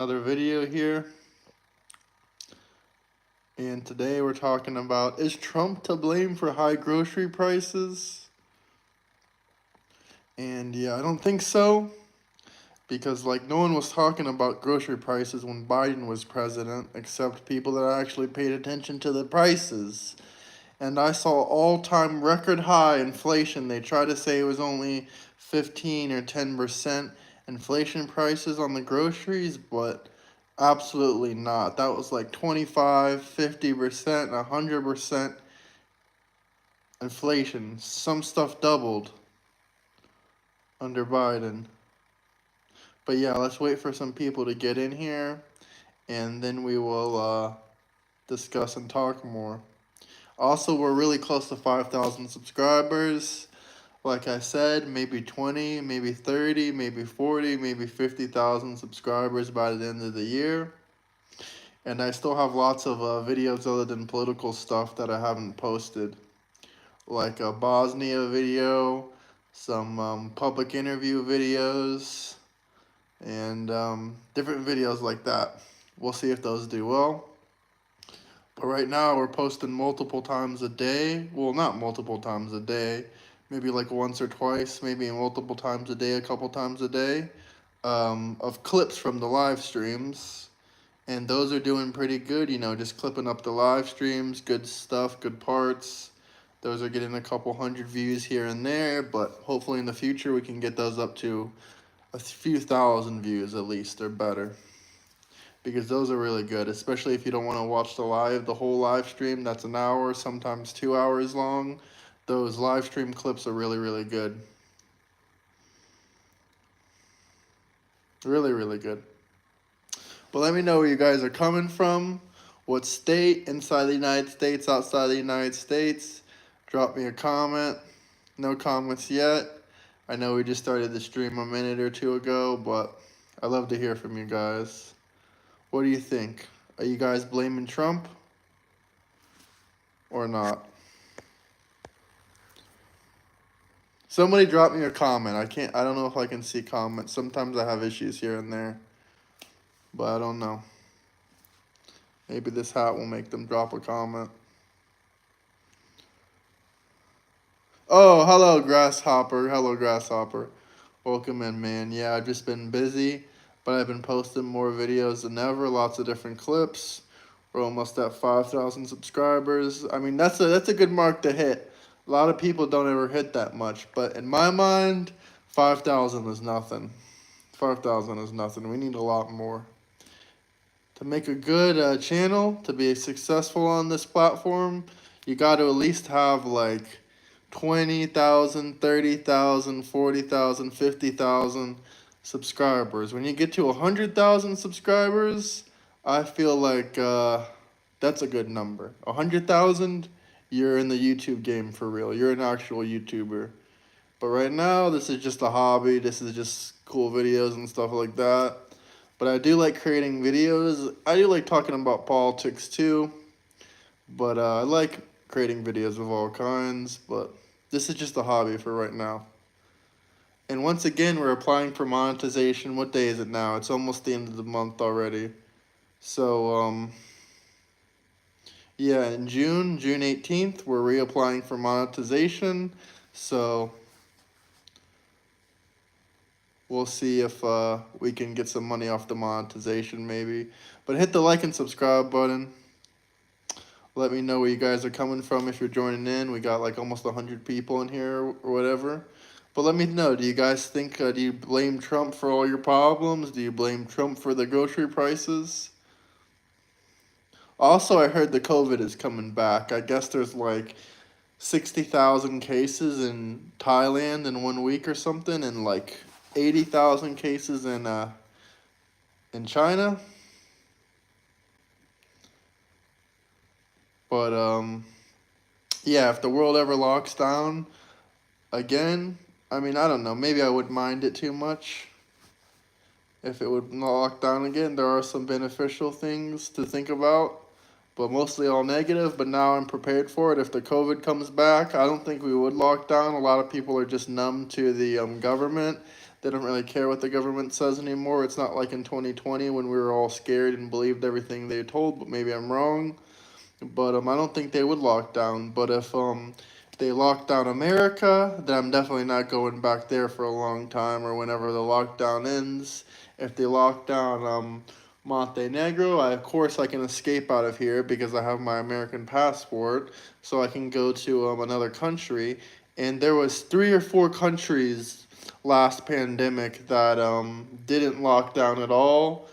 Another video here, and today we're talking about, is Trump to blame for high grocery prices? And yeah, I don't think so, because no one was talking about grocery prices when Biden was president, except people that actually paid attention to the prices. And I saw all-time record high inflation. They tried to say it was only 15 or 10% inflation prices on the groceries, but absolutely not. That was like 25, 50%, 100% inflation. Some stuff doubled under Biden. But yeah, let's wait for some people to get in here, and then we will discuss and talk more. Also, we're really close to 5,000 subscribers. Like I said, maybe 20, maybe 30, maybe 40, maybe 50,000 subscribers by the end of the year. And I still have lots of videos other than political stuff that I haven't posted. Like a Bosnia video, some public interview videos, and different videos like that. We'll see if those do well. But right now we're posting multiple times a day. Well, not multiple times a day. Maybe like once or twice, maybe multiple times a day, a couple times a day, of clips from the live streams. And those are doing pretty good, just clipping up the live streams, good stuff, good parts. Those are getting a couple hundred views here and there, but hopefully in the future we can get those up to a few thousand views at least, or better. Because those are really good, especially if you don't want to watch the whole live stream. That's an hour, sometimes 2 hours long. Those live stream clips are really, really good. Really, really good. But let me know where you guys are coming from. What state, inside the United States, outside the United States. Drop me a comment. No comments yet. I know we just started the stream a minute or two ago, but I love to hear from you guys. What do you think? Are you guys blaming Trump or not? Somebody drop me a comment. I don't know if I can see comments. Sometimes I have issues here and there, but I don't know. Maybe this hat will make them drop a comment. Oh, hello, Grasshopper. Hello, Grasshopper. Welcome in, man. Yeah, I've just been busy, but I've been posting more videos than ever. Lots of different clips. We're almost at 5,000 subscribers. I mean, that's a good mark to hit. A lot of people don't ever hit that much, but in my mind, 5,000 is nothing. 5,000 is nothing. We need a lot more. To make a good channel, to be successful on this platform, you got to at least have like 20,000, 30,000, 40,000, 50,000 subscribers. When you get to 100,000 subscribers, I feel like that's a good number. 100,000, you're in the YouTube game for real. You're an actual YouTuber. But right now, this is just a hobby. This is just cool videos and stuff like that. But I do like creating videos. I do like talking about politics too. But I like creating videos of all kinds. But this is just a hobby for right now. And once again, we're applying for monetization. What day is it now? It's almost the end of the month already. So, yeah, in June 18th, we're reapplying for monetization. So we'll see if we can get some money off the monetization maybe. But hit the like and subscribe button. Let me know where you guys are coming from if you're joining in. We got like almost 100 people in here or whatever. But let me know, do you guys think, do you blame Trump for all your problems? Do you blame Trump for the grocery prices? Also, I heard the COVID is coming back. I guess there's like 60,000 cases in Thailand in 1 week or something, and like 80,000 cases in China. But yeah, if the world ever locks down again, I mean, I don't know. Maybe I wouldn't mind it too much. If it would lock down again, there are some beneficial things to think about, but mostly all negative. But now I'm prepared for it. If the COVID comes back, I don't think we would lock down. A lot of people are just numb to the government. They don't really care what the government says anymore. It's not like in 2020 when we were all scared and believed everything they told, but maybe I'm wrong. But I don't think they would lock down. But if they lock down America, then I'm definitely not going back there for a long time or whenever the lockdown ends. If they lock down Montenegro, of course I can escape out of here because I have my American passport, so I can go to another country. And there was 3 or 4 countries last pandemic that didn't lock down at all.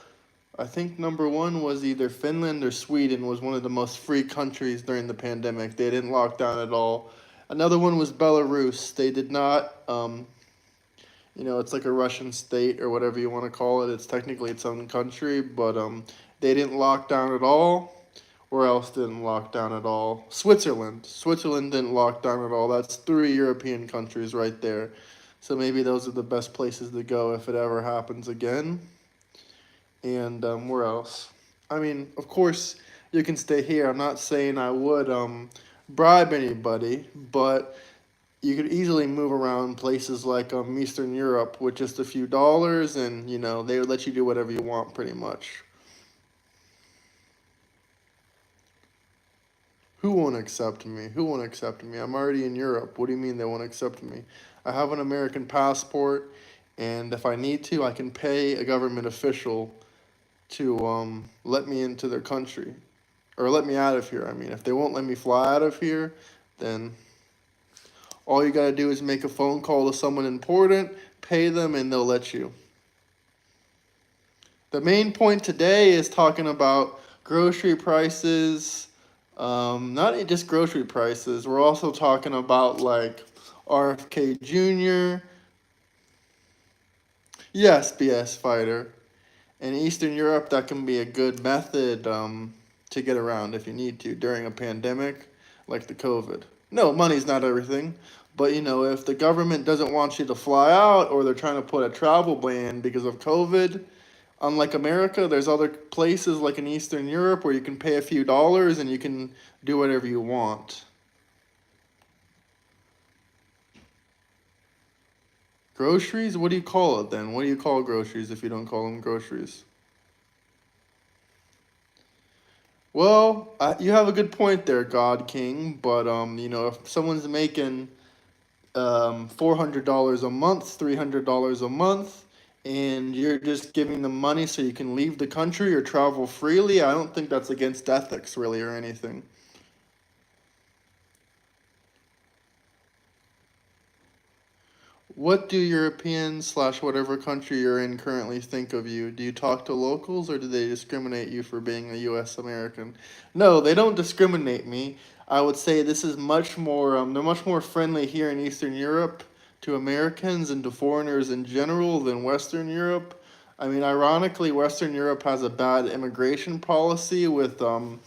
I think number one was either Finland or Sweden was one of the most free countries during the pandemic. They didn't lock down at all. Another one was Belarus. They did not. It's like a Russian state or whatever you want to call it. It's technically its own country, but they didn't lock down at all. Where else didn't lock down at all? Switzerland. Switzerland didn't lock down at all. That's 3 European countries right there. So maybe those are the best places to go if it ever happens again. And where else? I mean, of course, you can stay here. I'm not saying I would bribe anybody, but you could easily move around places like Eastern Europe with just a few dollars, and they would let you do whatever you want, pretty much. Who won't accept me? Who won't accept me? I'm already in Europe. What do you mean they won't accept me? I have an American passport, and if I need to, I can pay a government official to let me into their country or let me out of here. I mean, if they won't let me fly out of here, then all you gotta do is make a phone call to someone important, pay them, and they'll let you. The main point today is talking about grocery prices. Not just grocery prices. We're also talking about like RFK Jr. Yes, BS fighter. In Eastern Europe, that can be a good method to get around if you need to during a pandemic like the COVID. No, money's not everything. But if the government doesn't want you to fly out or they're trying to put a travel ban because of COVID, unlike America, there's other places like in Eastern Europe where you can pay a few dollars and you can do whatever you want. Groceries? What do you call it then? What do you call groceries if you don't call them groceries? Well, you have a good point there, God King. But if someone's making $400 a month, $300 a month, and you're just giving them money so you can leave the country or travel freely, I don't think that's against ethics really or anything. What do Europeans slash whatever country you're in currently think of you? Do you talk to locals or do they discriminate you for being a U.S. American? No, they don't discriminate me. I would say this is much more, they're much more friendly here in Eastern Europe to Americans and to foreigners in general than Western Europe. I mean, ironically, Western Europe has a bad immigration policy with, I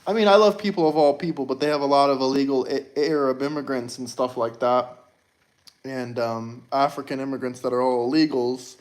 love people of all people, but they have a lot of illegal Arab immigrants and stuff like that and African immigrants that are all illegals,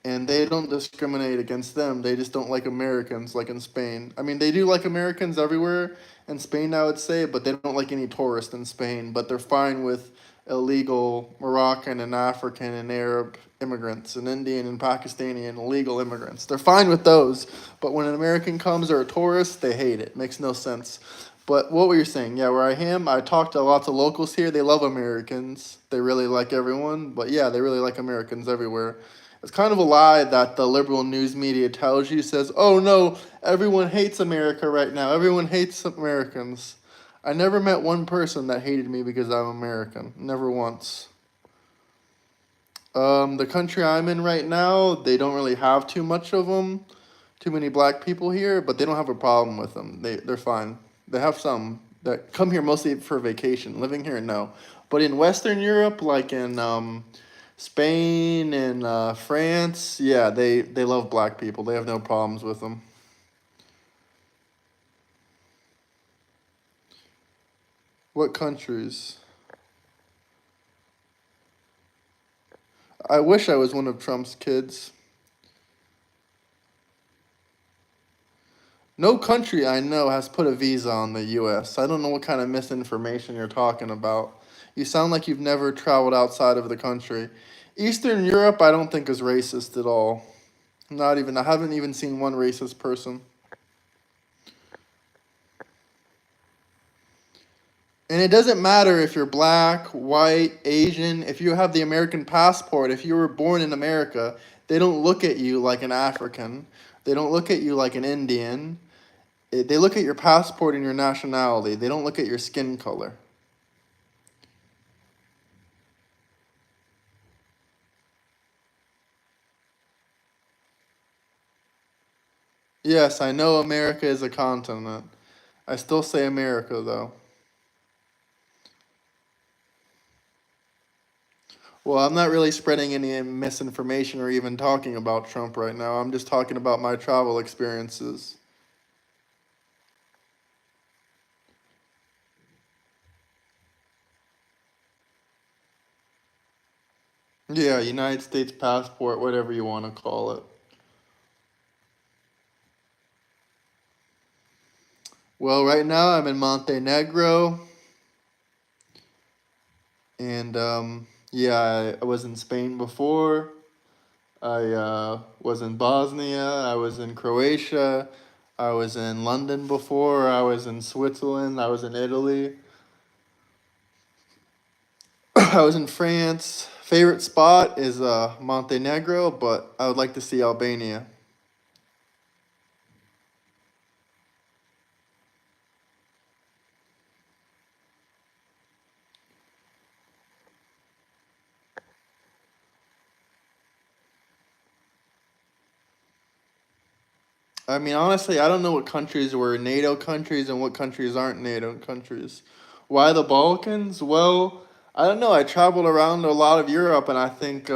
and they don't discriminate against them. They just don't like Americans, like in Spain. I mean, they do like Americans everywhere in Spain, I would say, but they don't like any tourists in Spain. But they're fine with illegal Moroccan and African and Arab immigrants and Indian and Pakistani and illegal immigrants. They're fine with those. But when an American comes or a tourist, they hate it. Makes no sense. But what were you saying? Yeah, where I am, I talked to lots of locals here. They love Americans. They really like everyone. But yeah, they really like Americans everywhere. It's kind of a lie that the liberal news media tells you, says, oh no, everyone hates America right now. Everyone hates Americans. I never met one person that hated me because I'm American. Never once. The country I'm in right now, they don't really have too much of them. Too many black people here, but they don't have a problem with them. They're fine. They have some that come here mostly for vacation. Living here, no. But in Western Europe, like in Spain and France, yeah, they love black people. They have no problems with them. What countries? I wish I was one of Trump's kids. No country I know has put a visa on the U.S. I don't know what kind of misinformation you're talking about. You sound like you've never traveled outside of the country. Eastern Europe, I don't think is racist at all. Not even. I haven't even seen one racist person. And it doesn't matter if you're black, white, Asian. If you have the American passport, if you were born in America, they don't look at you like an African. They don't look at you like an Indian. They look at your passport and your nationality. They don't look at your skin color. Yes, I know America is a continent. I still say America, though. Well, I'm not really spreading any misinformation or even talking about Trump right now. I'm just talking about my travel experiences. Yeah, United States passport, whatever you want to call it. Well, right now I'm in Montenegro, and yeah, I was in Spain before. I was in Bosnia. I was in Croatia. I was in London before. I was in Switzerland. I was in Italy. I was in France. Favorite spot is Montenegro, but I would like to see Albania. I mean, honestly, I don't know what countries were NATO countries and what countries aren't NATO countries. Why the Balkans? Well, I don't know. I traveled around a lot of Europe, and I think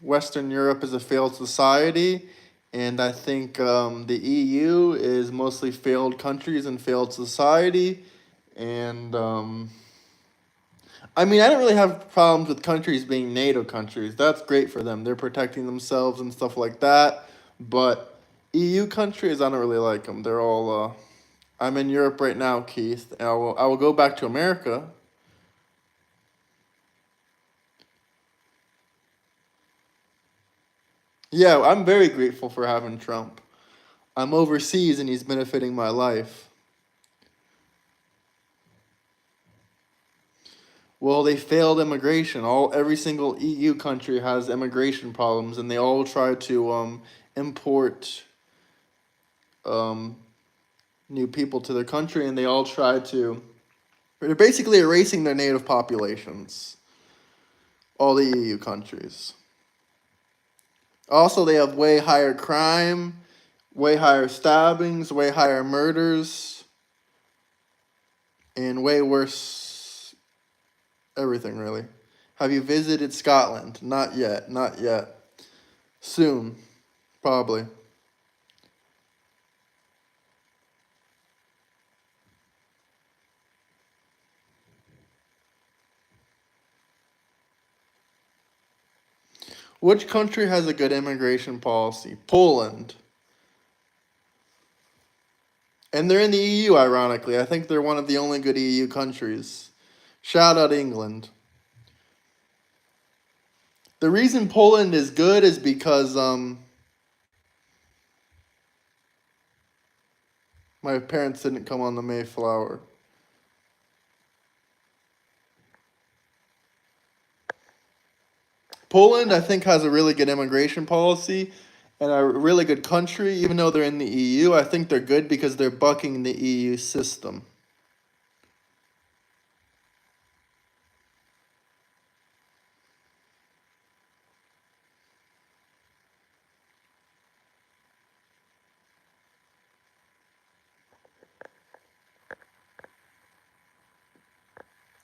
Western Europe is a failed society, and I think the EU is mostly failed countries and failed society. And I mean, I don't really have problems with countries being NATO countries. That's great for them. They're protecting themselves and stuff like that. But EU countries, I don't really like them. They're all. I'm in Europe right now, Keith. And I will go back to America. Yeah, I'm very grateful for having Trump. I'm overseas and he's benefiting my life. Well, they failed immigration. Every single EU country has immigration problems, and they all try to import um, new people to their country, and they all try to. They're basically erasing their native populations. All the EU countries. Also, they have way higher crime, way higher stabbings, way higher murders, and way worse everything, really. Have you visited Scotland? Not yet, not yet. Soon, probably. Which country has a good immigration policy? Poland. And they're in the EU, ironically. I think they're one of the only good EU countries. Shout out England. The reason Poland is good is because my parents didn't come on the Mayflower. Poland, I think, has a really good immigration policy and a really good country, even though they're in the EU. I think they're good because they're bucking the EU system.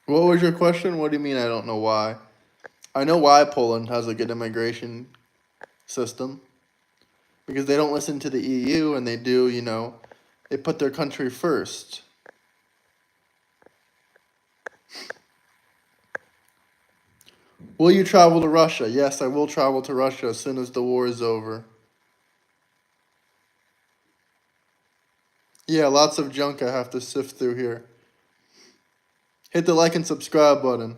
What was your question? What do you mean I don't know why? I know why Poland has a good immigration system. Because they don't listen to the EU and they do, they put their country first. Will you travel to Russia? Yes, I will travel to Russia as soon as the war is over. Yeah, lots of junk I have to sift through here. Hit the like and subscribe button.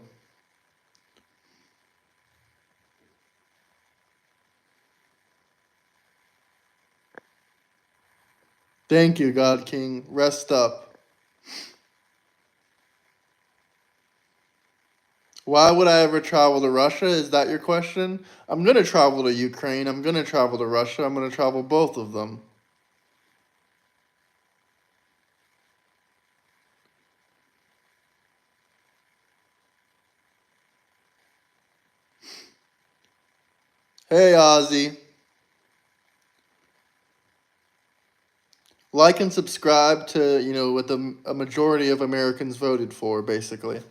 Thank you, God King. Rest up. Why would I ever travel to Russia? Is that your question? I'm going to travel to Ukraine. I'm going to travel to Russia. I'm going to travel both of them. Hey, Ozzy. Like and subscribe to, what a majority of Americans voted for, basically.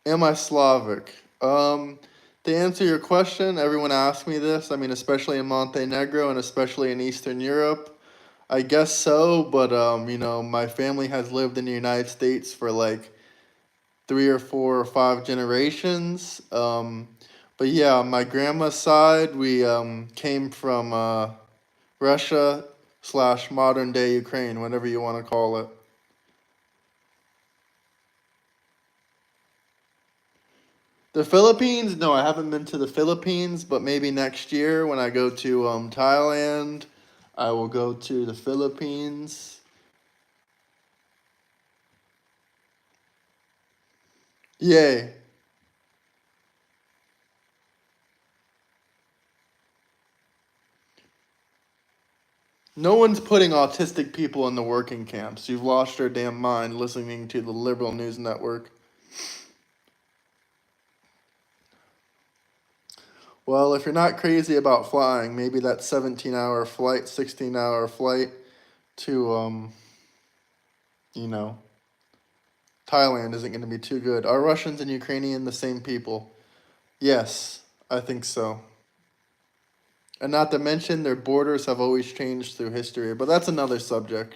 Am I Slavic? To answer your question, everyone asks me this. I mean, especially in Montenegro and especially in Eastern Europe. I guess so, but my family has lived in the United States for like 3 or 4 or 5 generations. But yeah, on my grandma's side, we came from Russia / modern day Ukraine, whatever you want to call it. The Philippines? No, I haven't been to the Philippines, but maybe next year when I go to Thailand, I will go to the Philippines. Yay. No one's putting autistic people in the working camps. You've lost your damn mind listening to the liberal news network. Well, if you're not crazy about flying, maybe that 17-hour flight, 16-hour flight to, you know, Thailand isn't going to be too good. Are Russians and Ukrainian the same people? Yes, I think so. And not to mention, their borders have always changed through history, but that's another subject.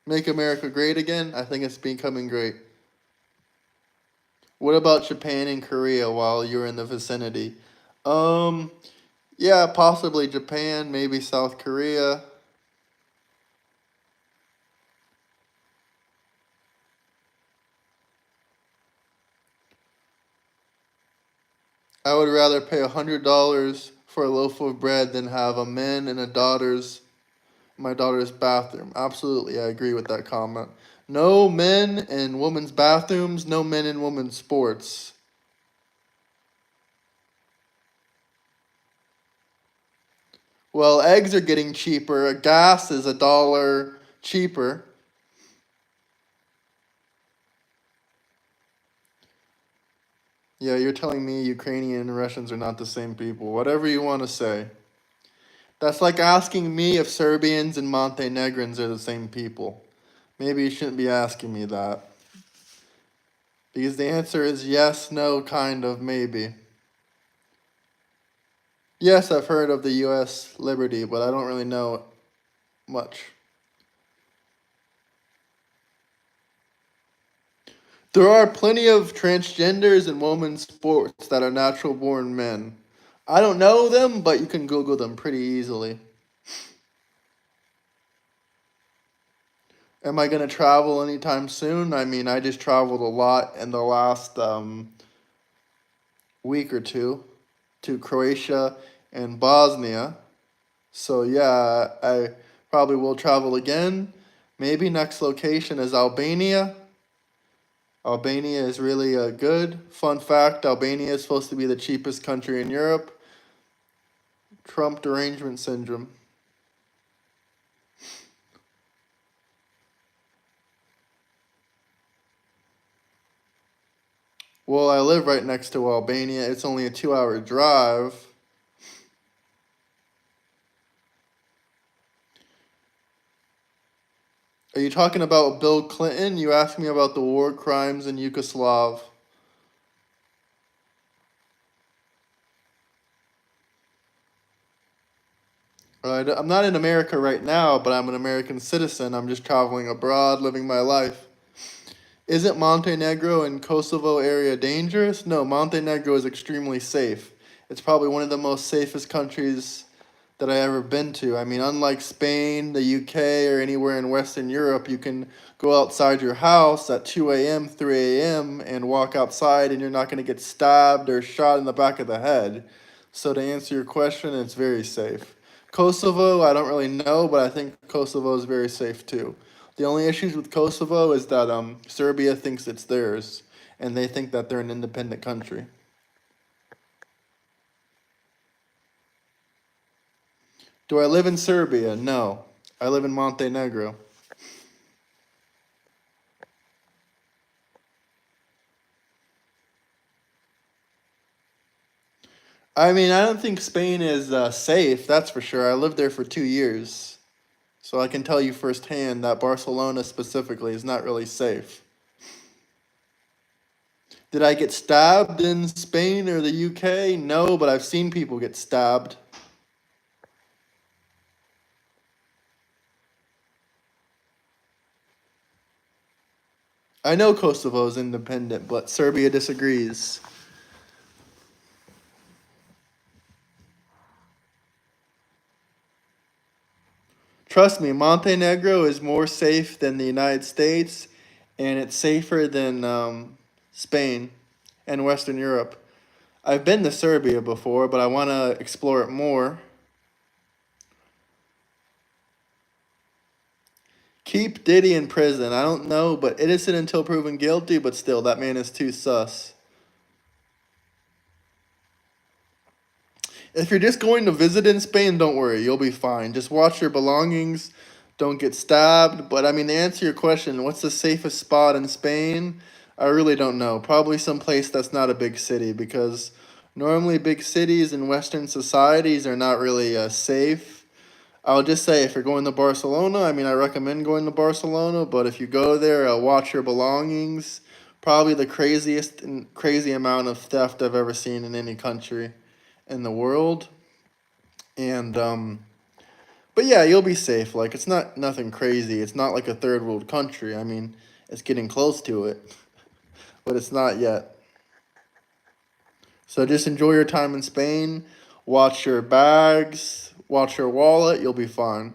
Make America great again? I think it's becoming great. What about Japan and Korea while you're in the vicinity? Um, yeah, possibly Japan, maybe South Korea. I would rather pay $100 for a loaf of bread than have a man in my daughter's bathroom. Absolutely, I agree with that comment. No men in women's bathrooms, no men in women's sports. Well, eggs are getting cheaper. Gas is $1 cheaper. Yeah, you're telling me Ukrainian and Russians are not the same people. Whatever you want to say. That's like asking me if Serbians and Montenegrins are the same people. Maybe you shouldn't be asking me that. Because the answer is yes, no, kind of, maybe. Yes, I've heard of the U.S. Liberty, but I don't really know much. There are plenty of transgenders in women's sports that are natural born men. I don't know them, but you can Google them pretty easily. Am I going to travel anytime soon? I mean, I just traveled a lot in the last week or two to Croatia and Bosnia. So, yeah, I probably will travel again. Maybe next location is Albania. Albania is really good. Fun fact, Albania is supposed to be the cheapest country in Europe. Trump derangement syndrome. Well, I live right next to Albania. It's only a 2-hour drive. Are you talking about Bill Clinton? You asked me about the war crimes in Yugoslav. I'm not in America right now, but I'm an American citizen. I'm just traveling abroad, living my life. Isn't Montenegro and Kosovo area dangerous? No, Montenegro is extremely safe. It's probably one of the most safest countries that I ever been to. I mean, unlike Spain, the UK, or anywhere in Western Europe, you can go outside your house at 2 a.m., 3 a.m., and walk outside, and you're not going to get stabbed or shot in the back of the head. So, to answer your question, it's very safe. Kosovo, I don't really know, but I think Kosovo is very safe too. The only issues with Kosovo is that Serbia thinks it's theirs, and they think that they're an independent country. Do I live in Serbia? No. I live in Montenegro. I mean, I don't think Spain is safe, that's for sure. I lived there for 2 years. So I can tell you firsthand that Barcelona specifically is not really safe. Did I get stabbed in Spain or the UK? No, but I've seen people get stabbed. I know Kosovo is independent, but Serbia disagrees. Trust me, Montenegro is more safe than the United States, and it's safer than Spain and Western Europe. I've been to Serbia before, but I want to explore it more. Keep Diddy in prison. I don't know, but innocent until proven guilty, but still, that man is too sus. If you're just going to visit in Spain, don't worry, you'll be fine. Just watch your belongings, don't get stabbed. But I mean, to answer your question, what's the safest spot in Spain? I really don't know. Probably some place that's not a big city because normally big cities in Western societies are not really safe. I'll just say if you're going to Barcelona, I mean, I recommend going to Barcelona, but if you go there, watch your belongings. Probably the craziest and crazy amount of theft I've ever seen in any country in the world. And but yeah, you'll be safe. Like it's not nothing crazy. It's not like a third world country. I mean, it's getting close to it, but it's not yet. So just enjoy your time in Spain. Watch your bags, watch your wallet, you'll be fine.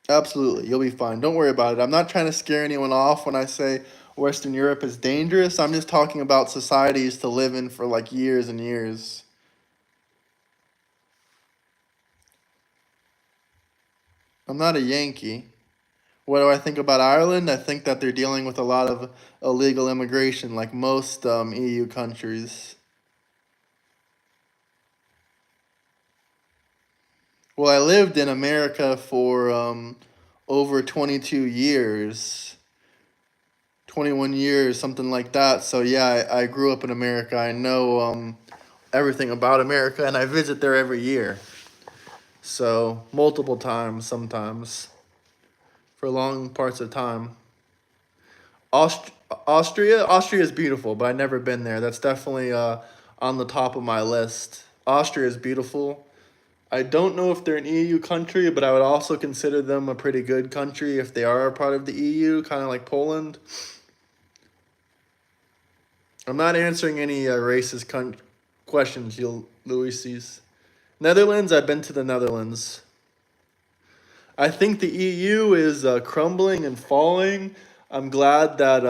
Absolutely, you'll be fine. Don't worry about it. I'm not trying to scare anyone off when I say Western Europe is dangerous. I'm just talking about societies to live in for like years and years. I'm not a Yankee. What do I think about Ireland? I think that they're dealing with a lot of illegal immigration, like most EU countries. Well, I lived in America for over 22 years, 21 years, something like that. So, yeah, I grew up in America. I know everything about America, and I visit there every year. So, multiple times sometimes for long parts of time. Aust- Austria is beautiful, but I've never been there. That's definitely on the top of my list. Austria is beautiful. I don't know if they're an EU country, but I would also consider them a pretty good country if they are a part of the EU, kind of like Poland. I'm not answering any racist questions, you'll Luisis. Netherlands, I've been to the Netherlands. I think the EU is crumbling and falling. I'm glad that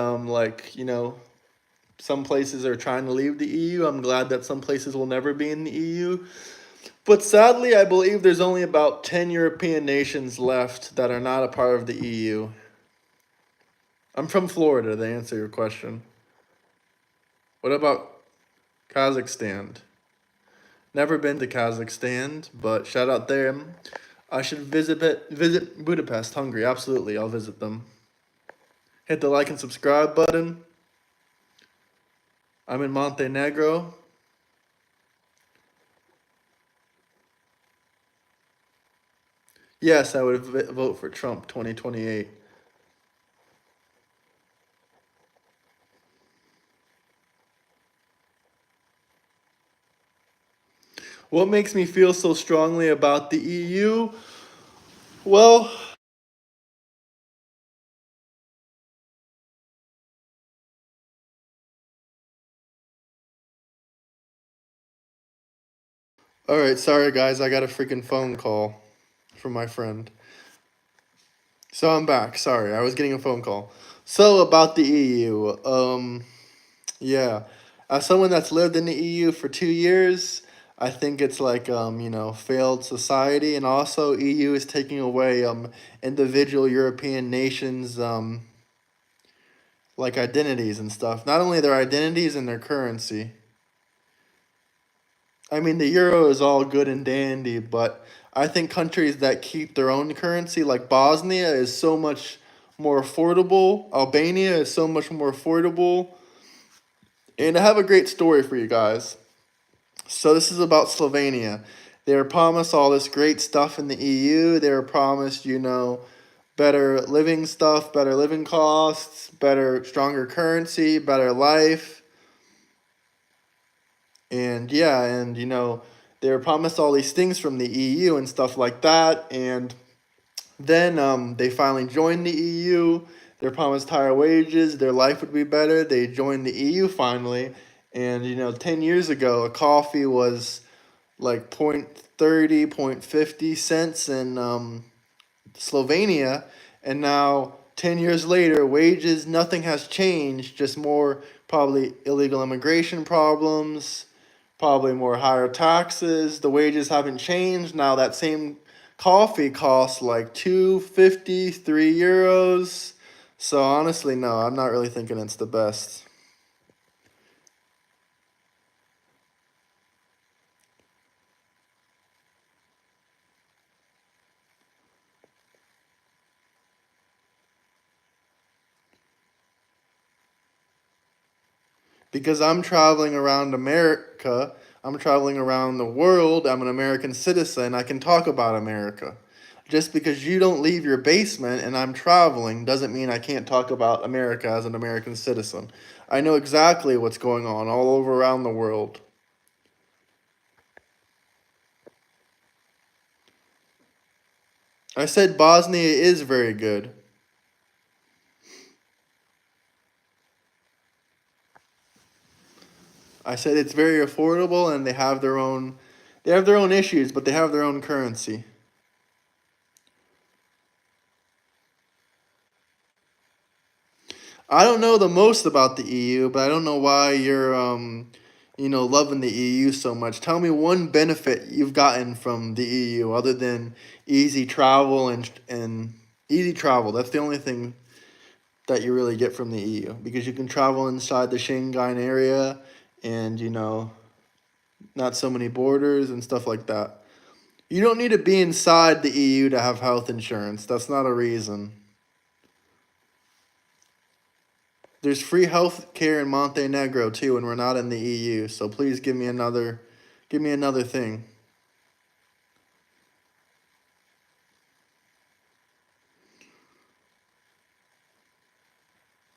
some places are trying to leave the EU. I'm glad that some places will never be in the EU. But sadly, I believe there's only about 10 European nations left that are not a part of the EU. I'm from Florida, to answer your question. What about Kazakhstan? Never been to Kazakhstan, but shout out them. I should visit Budapest, Hungary. Absolutely, I'll visit them. Hit the like and subscribe button. I'm in Montenegro. Yes, I would vote for Trump 2028. What makes me feel so strongly about the EU? Well, all right, sorry guys, I got a freaking phone call from my friend. So I'm back. Sorry, I was getting a phone call. So about the EU, yeah, as someone that's lived in the EU for 2 years, I think it's like failed society, and also EU is taking away individual European nations like identities and stuff. Not only their identities and their currency. I mean, the euro is all good and dandy, but I think countries that keep their own currency, like Bosnia, is so much more affordable. Albania is so much more affordable. And I have a great story for you guys. So, this is about Slovenia. They were promised all this great stuff in the EU. They were promised, better living stuff, better living costs, better, stronger currency, better life. And yeah, and they were promised all these things from the EU and stuff like that. And then they finally joined the EU. They're promised higher wages. Their life would be better. They joined the EU finally. And 10 years ago, a coffee was like point 30, point 50 cents in Slovenia, and now 10 years later, wages, nothing has changed, just more probably illegal immigration problems, probably more higher taxes. The wages haven't changed. Now that same coffee costs like 2.50, €3. So honestly, no, I'm not really thinking it's the best. Because I'm traveling around America, I'm traveling around the world, I'm an American citizen, I can talk about America. Just because you don't leave your basement and I'm traveling doesn't mean I can't talk about America as an American citizen. I know exactly what's going on all over around the world. I said Bosnia is very good. I said it's very affordable and they have their own issues, but they have their own currency. I don't know the most about the EU, but I don't know why you're loving the EU so much. Tell me one benefit you've gotten from the EU other than easy travel and easy travel. That's the only thing that you really get from the EU because you can travel inside the Schengen area and not so many borders and stuff like that. You don't need to be inside the EU to have health insurance. That's not a reason. There's free health care in Montenegro too, and we're not in the EU. So please give me another thing.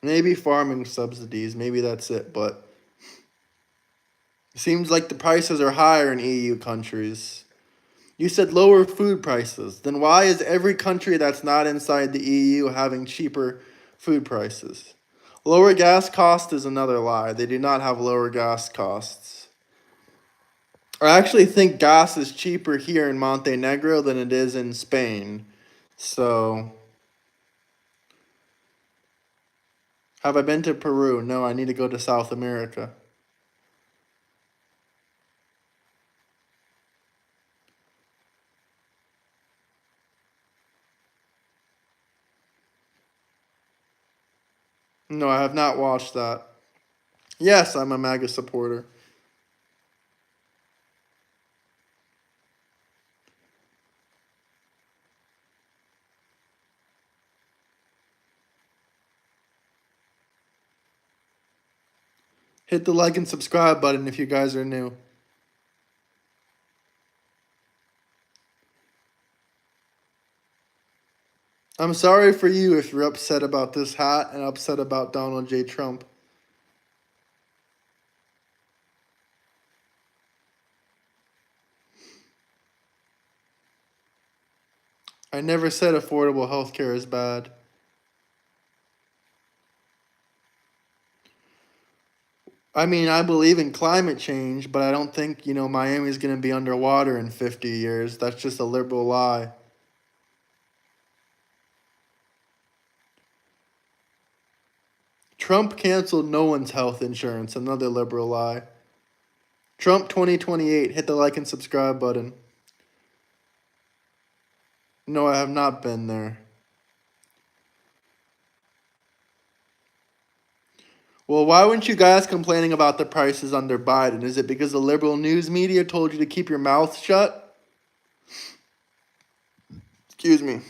Maybe farming subsidies, maybe that's it. But it seems like the prices are higher in EU countries. You said lower food prices. Then why is every country that's not inside the EU having cheaper food prices? Lower gas cost is another lie. They do not have lower gas costs. I actually think gas is cheaper here in Montenegro than it is in Spain. So, have I been to Peru? No, I need to go to South America. No, I have not watched that. Yes, I'm a MAGA supporter. Hit the like and subscribe button if you guys are new. I'm sorry for you if you're upset about this hat and upset about Donald J. Trump. I never said affordable health care is bad. I mean, I believe in climate change, but I don't think, Miami's going to be underwater in 50 years. That's just a liberal lie. Trump canceled no one's health insurance. Another liberal lie. Trump 2028. Hit the like and subscribe button. No, I have not been there. Well, why weren't you guys complaining about the prices under Biden? Is it because the liberal news media told you to keep your mouth shut? Excuse me.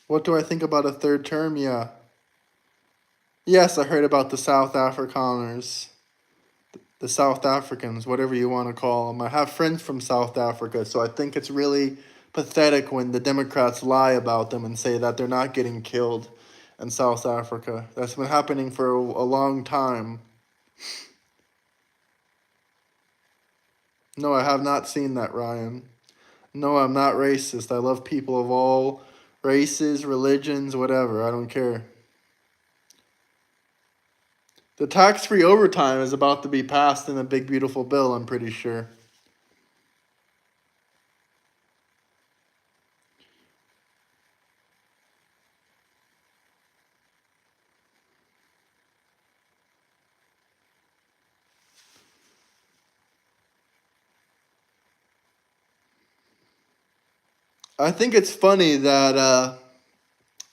What do I think about a third term? Yeah. Yes, I heard about the South Afrikaners. The South Africans, whatever you want to call them. I have friends from South Africa, so I think it's really pathetic when the Democrats lie about them and say that they're not getting killed in South Africa. That's been happening for a long time. No, I have not seen that, Ryan. No, I'm not racist. I love people of all races, religions, whatever. I don't care. The tax-free overtime is about to be passed in a big, beautiful bill, I'm pretty sure. I think it's funny that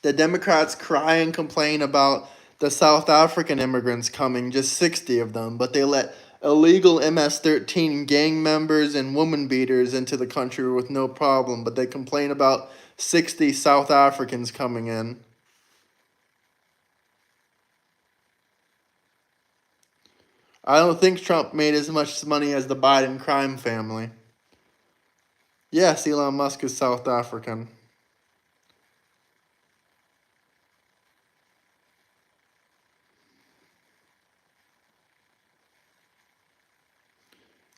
the Democrats cry and complain about the South African immigrants coming, just 60 of them, but they let illegal MS-13 gang members and woman beaters into the country with no problem, but they complain about 60 South Africans coming in. I don't think Trump made as much money as the Biden crime family. Yes, Elon Musk is South African.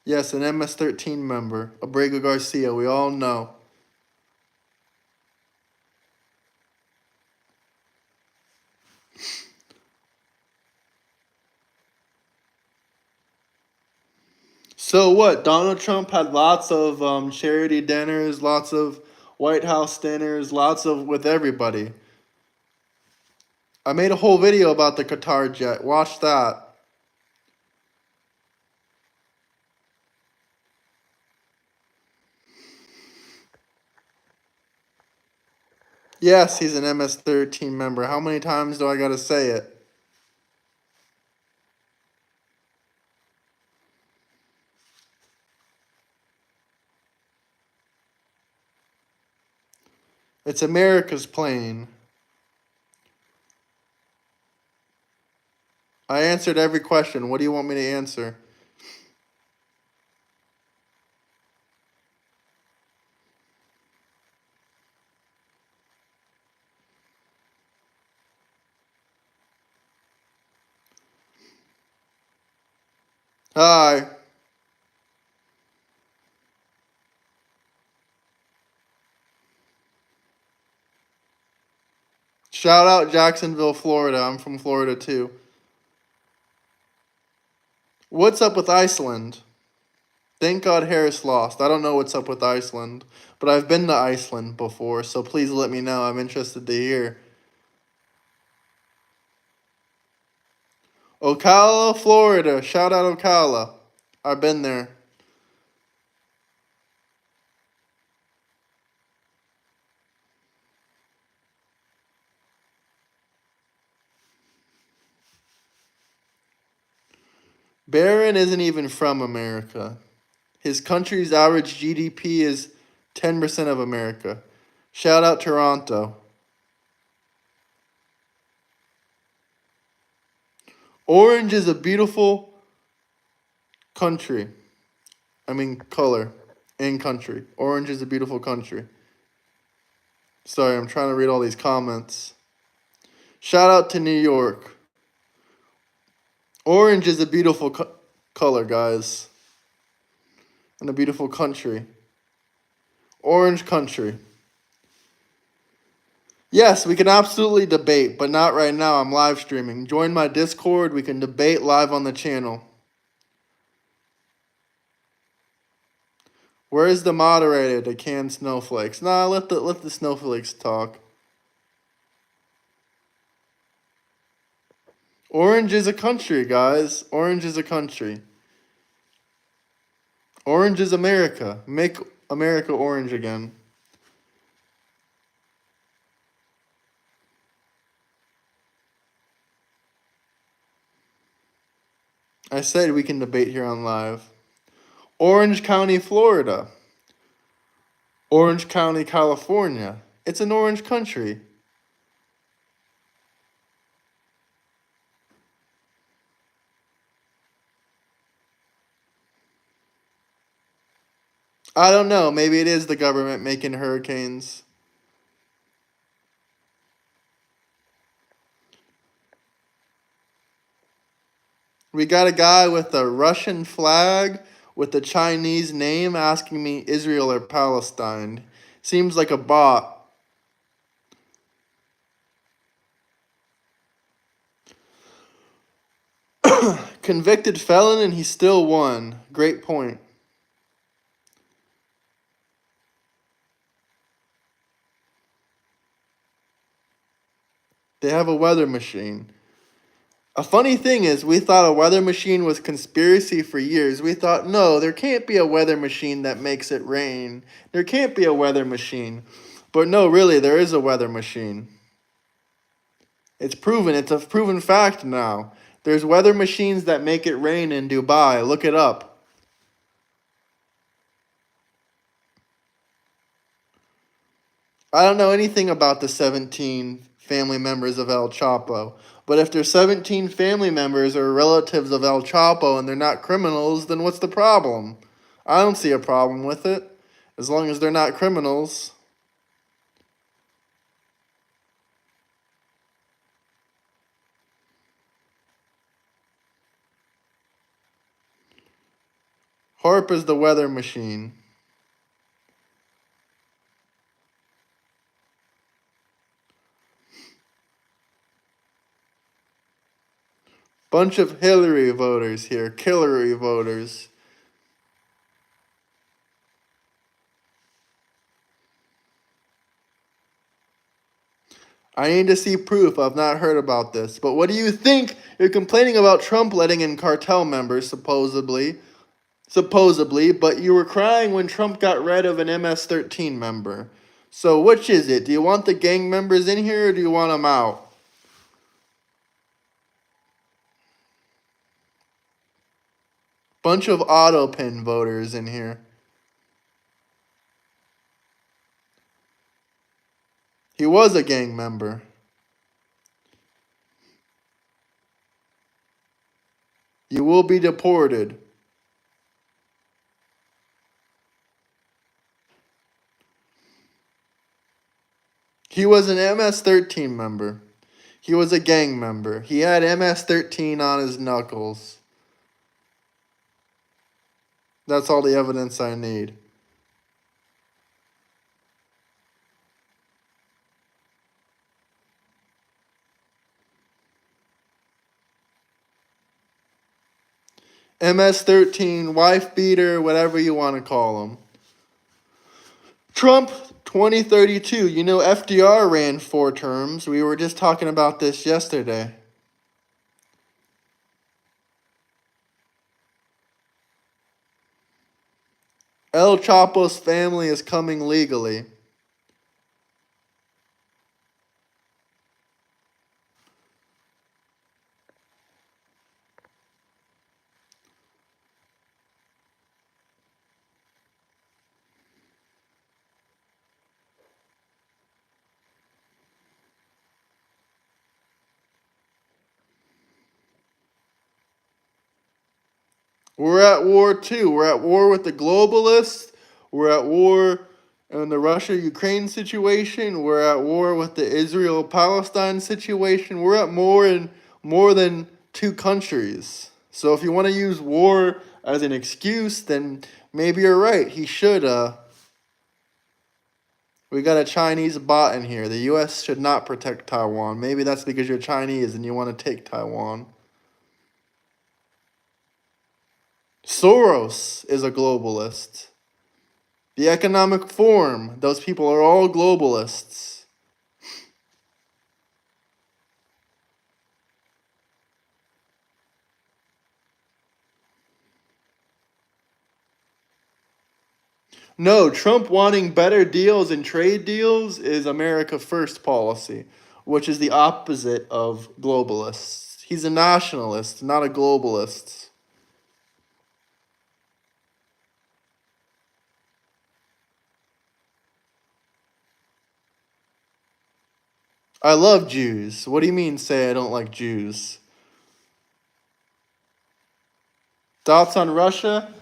Yes, an MS-13 member, Abrego Garcia, we all know. So what? Donald Trump had lots of charity dinners, lots of White House dinners, lots of with everybody. I made a whole video about the Qatar jet. Watch that. Yes, he's an MS-13 member. How many times do I gotta say it? It's America's plane. I answered every question. What do you want me to answer? Hi. Shout out Jacksonville, Florida. I'm from Florida too. What's up with Iceland? Thank God Harris lost. I don't know what's up with Iceland, but I've been to Iceland before, so please let me know. I'm interested to hear. Ocala, Florida. Shout out Ocala. I've been there. Barron isn't even from America. His country's average GDP is 10% of America. Shout out Toronto. Orange is a beautiful country. I mean, color and country. Orange is a beautiful country. Sorry, I'm trying to read all these comments. Shout out to New York. Orange is a beautiful color, guys. And a beautiful country. Orange country. Yes, we can absolutely debate, but not right now. I'm live streaming. Join my Discord. We can debate live on the channel. Where is the moderator to can snowflakes? Nah, let the snowflakes talk. Orange is a country, guys. Orange is a country. Orange is America. Make America orange again. I said we can debate here on live. Orange County, Florida. Orange County, California. It's an orange country. I don't know. Maybe it is the government making hurricanes. We got a guy with a Russian flag with a Chinese name asking me Israel or Palestine. Seems like a bot. Convicted felon and he still won. Great point. They have a weather machine. A funny thing is, we thought a weather machine was conspiracy for years. We thought, no, there can't be a weather machine that makes it rain. There can't be a weather machine. But no, really, there is a weather machine. It's proven. It's a proven fact now. There's weather machines that make it rain in Dubai. Look it up. I don't know anything about the 17 family members of El Chapo. But if there's 17 family members or relatives of El Chapo and they're not criminals, then what's the problem? I don't see a problem with it, as long as they're not criminals. HARP is the weather machine. Bunch of Hillary voters here, Hillary voters. I need to see proof. I've not heard about this. But what do you think? You're complaining about Trump letting in cartel members, supposedly. Supposedly, but you were crying when Trump got rid of an MS-13 member. So which is it? Do you want the gang members in here or do you want them out? Bunch of auto-pin voters in here. He was a gang member. You will be deported. He was an MS-13 member. He was a gang member. He had MS-13 on his knuckles. That's all the evidence I need. MS-13, wife beater, whatever you want to call him. Trump 2032. You know, FDR ran 4 terms. We were just talking about this yesterday. El Chapo's family is coming legally. We're at war too. We're at war with the globalists. We're at war in the Russia-Ukraine situation. We're at war with the Israel-Palestine situation. We're at more than two countries. So if you want to use war as an excuse, then maybe you're right. He should. We got a Chinese bot in here. The U.S. should not protect Taiwan. Maybe that's because you're Chinese and you want to take Taiwan. Soros is a globalist. The Economic Forum, those people are all globalists. No, Trump wanting better deals and trade deals is America First policy, which is the opposite of globalists. He's a nationalist, not a globalist. I love Jews. What do you mean say I don't like Jews? Thoughts on Russia?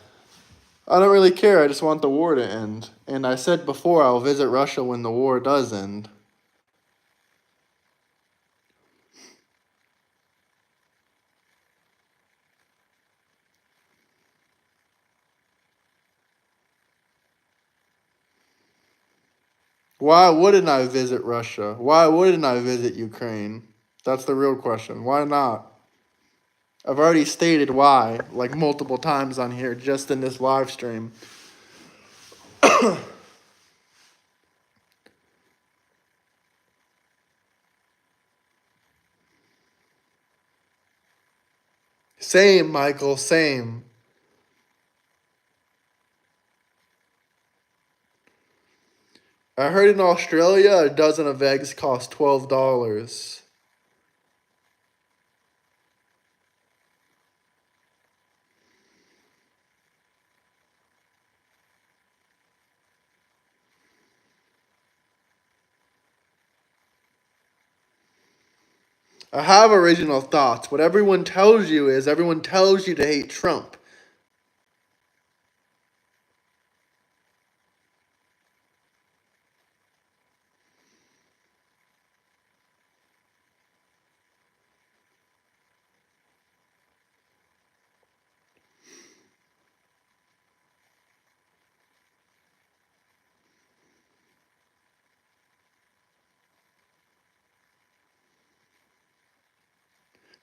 I don't really care. I just want the war to end. And I said before I'll visit Russia when the war does end. Why wouldn't I visit Russia? Why wouldn't I visit Ukraine? That's the real question. Why not? I've already stated why, like multiple times on here, just in this live stream. Same, Michael, same. I heard in Australia a dozen of eggs cost $12. I have original thoughts. What everyone tells you is everyone tells you to hate Trump.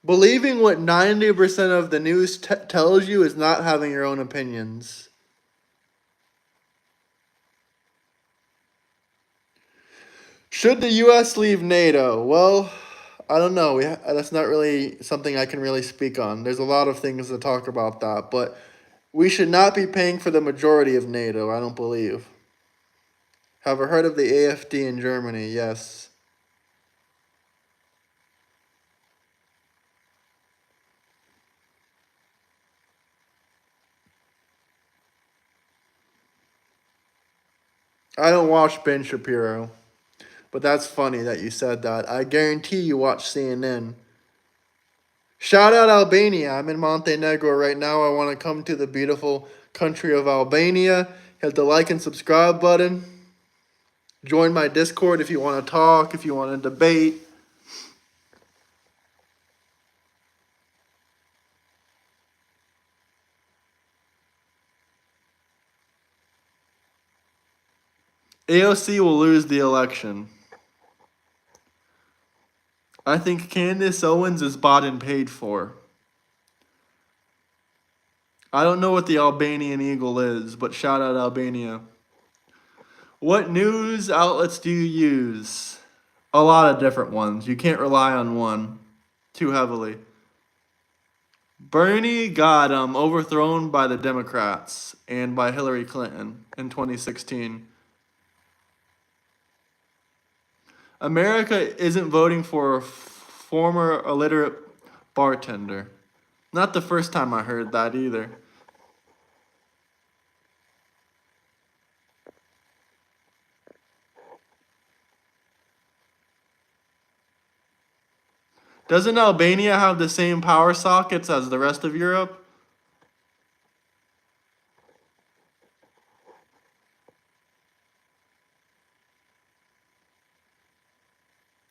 Believing what 90% of the news tells you is not having your own opinions. Should the U.S. leave NATO? Well, I don't know. That's not really something I can really speak on. There's a lot of things to talk about that, but we should not be paying for the majority of NATO, I don't believe. Have you heard of the AfD in Germany? Yes. I don't watch Ben Shapiro, but that's funny that you said that. I guarantee you watch CNN. Shout out Albania. I'm in Montenegro right now. I want to come to the beautiful country of Albania. Hit the like and subscribe button. Join my Discord if you want to talk, if you want to debate. AOC will lose the election. I think Candace Owens is bought and paid for. I don't know what the Albanian Eagle is, but shout out Albania. What news outlets do you use? A lot of different ones. You can't rely on one too heavily. Bernie got overthrown by the Democrats and by Hillary Clinton in 2016. America isn't voting for a former illiterate bartender. Not the first time I heard that either. Doesn't Albania have the same power sockets as the rest of Europe?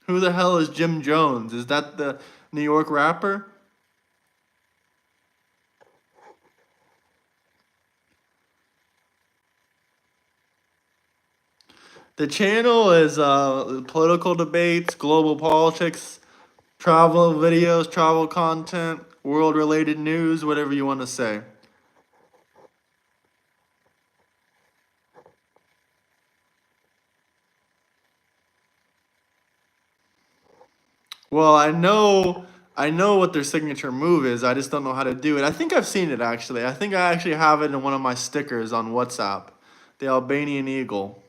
Who the hell is Jim Jones? Is that the New York rapper? The channel is political debates, global politics, travel videos, travel content, world related news, whatever you want to say. Well, I know what their signature move is. I just don't know how to do it. I think I've seen it actually. I think I actually have it in one of my stickers on WhatsApp. The Albanian eagle.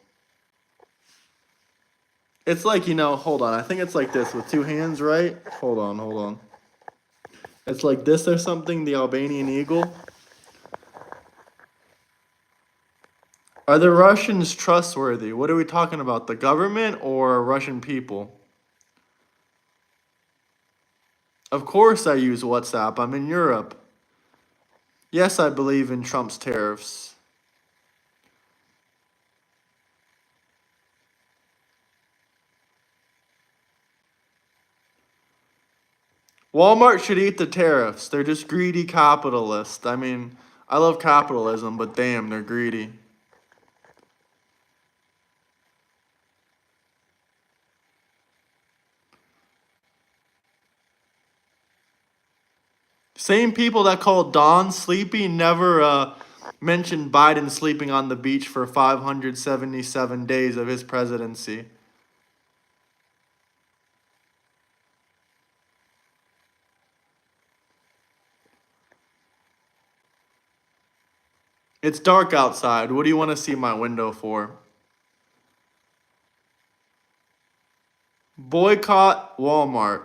It's like, hold on. I think it's like this with two hands, right? Hold on. It's like this or something, the Albanian eagle. Are the Russians trustworthy? What are we talking about? The government or Russian people? Of course I use WhatsApp. I'm in Europe. Yes, I believe in Trump's tariffs. Walmart should eat the tariffs. They're just greedy capitalists. I mean, I love capitalism, but damn, they're greedy. Same people that called Don sleepy never mentioned Biden sleeping on the beach for 577 days of his presidency. It's dark outside. What do you want to see my window for? Boycott Walmart.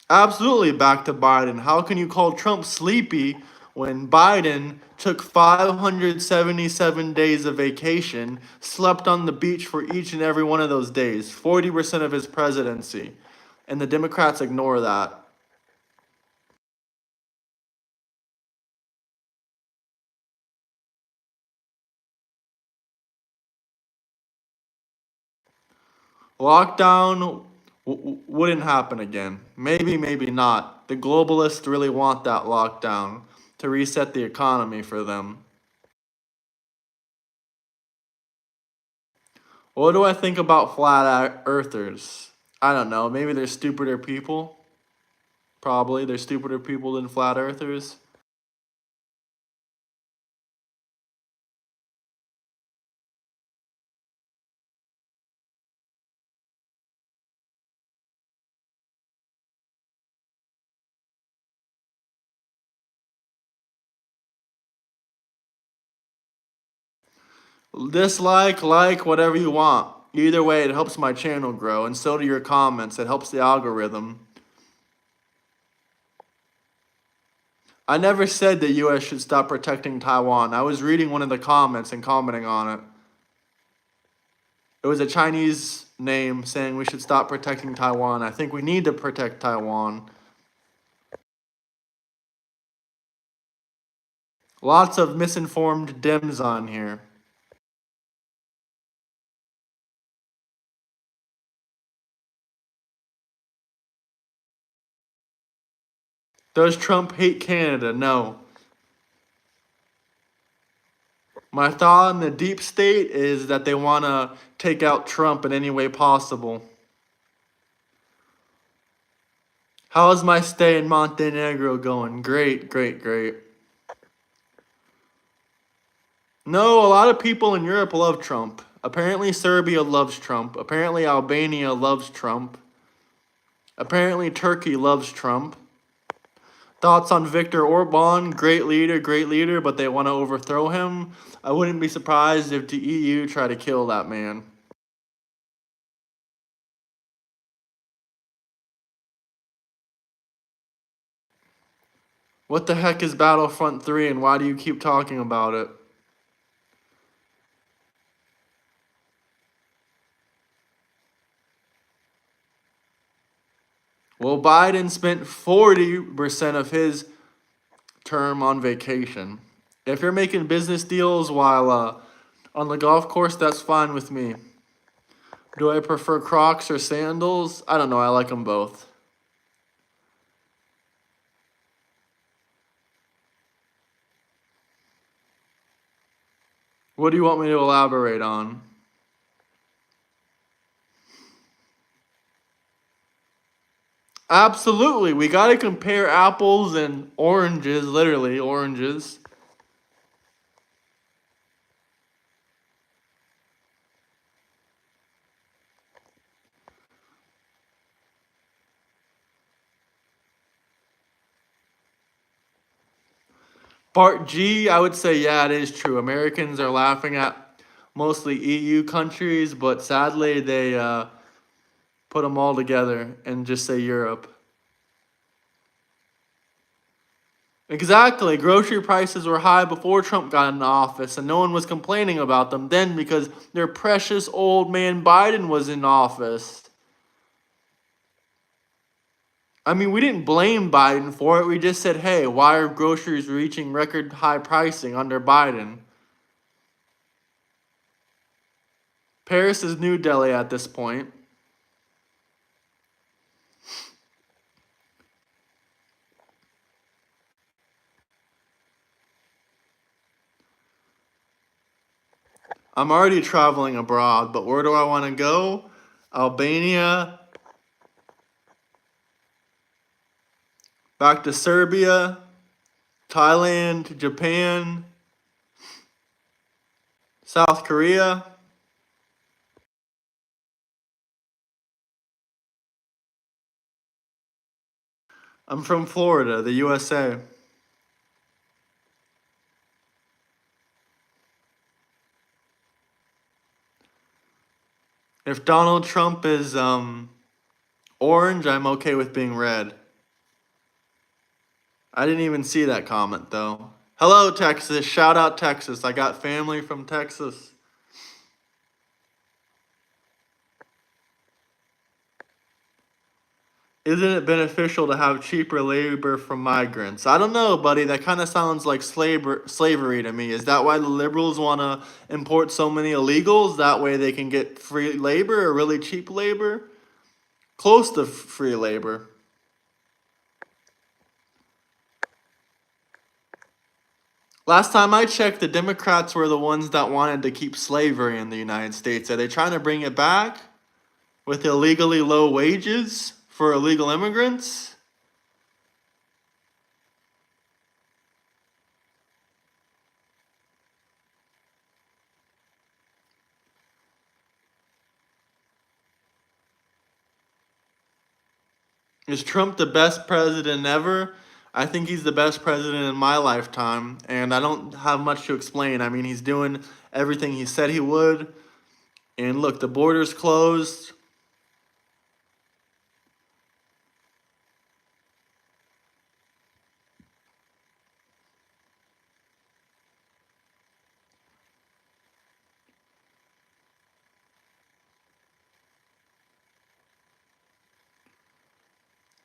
Absolutely back to Biden. How can you call Trump sleepy when Biden took 577 days of vacation, slept on the beach for each and every one of those days, 40% of his presidency, and the Democrats ignore that? Lockdown wouldn't happen again. Maybe, maybe not. The globalists really want that lockdown to reset the economy for them. What do I think about flat earthers? I don't know. Maybe they're stupider people. Probably. They're stupider people than flat earthers. Dislike, like, whatever you want. Either way, it helps my channel grow, and so do your comments. It helps the algorithm. I never said the US should stop protecting Taiwan. I was reading one of the comments and commenting on it. It was a Chinese name saying we should stop protecting Taiwan. I think we need to protect Taiwan. Lots of misinformed Dems on here. Does Trump hate Canada? No. My thought on the deep state is that they want to take out Trump in any way possible. How is my stay in Montenegro going? Great, great, great. No, a lot of people in Europe love Trump. Apparently Serbia loves Trump. Apparently Albania loves Trump. Apparently Turkey loves Trump. Thoughts on Viktor Orban? Great leader, but they want to overthrow him. I wouldn't be surprised if the EU try to kill that man. What the heck is Battlefront 3 and why do you keep talking about it? Well, Biden spent 40% of his term on vacation. If you're making business deals while on the golf course, that's fine with me. Do I prefer Crocs or sandals? I don't know. I like them both. What do you want me to elaborate on? Absolutely. We got to compare apples and oranges, literally oranges. Part G, I would say, yeah, it is true. Americans are laughing at mostly EU countries, but sadly they put them all together and just say Europe. Exactly. Grocery prices were high before Trump got in office, and no one was complaining about them then because their precious old man Biden was in office. I mean, we didn't blame Biden for it. We just said, hey, why are groceries reaching record high pricing under Biden? Paris is New Delhi at this point. I'm already traveling abroad, but where do I want to go? Albania, back to Serbia, Thailand, Japan, South Korea. I'm from Florida, the USA. If Donald Trump is orange, I'm okay with being red. I didn't even see that comment though. Hello, Texas. Shout out Texas. I got family from Texas. Isn't it beneficial to have cheaper labor from migrants? I don't know, buddy. That kind of sounds like slavery to me. Is that why the liberals want to import so many illegals? That way they can get free labor or really cheap labor? Close to free labor. Last time I checked, the Democrats were the ones that wanted to keep slavery in the United States. Are they trying to bring it back with illegally low wages for illegal immigrants? Is Trump the best president ever? I think he's the best president in my lifetime, and I don't have much to explain. I mean, he's doing everything he said he would. And look, the border's closed.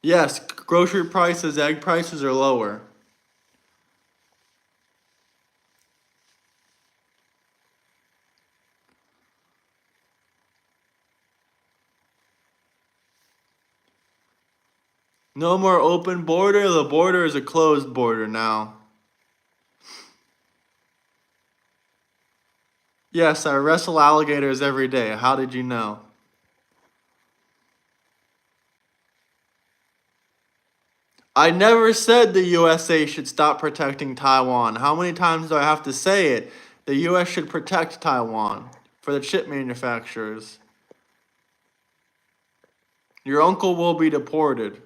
Yes, grocery prices, egg prices are lower. No more open border. The border is a closed border now. Yes, I wrestle alligators every day. How did you know? I never said the USA should stop protecting Taiwan. How many times do I have to say it? The US should protect Taiwan for the chip manufacturers. Your uncle will be deported.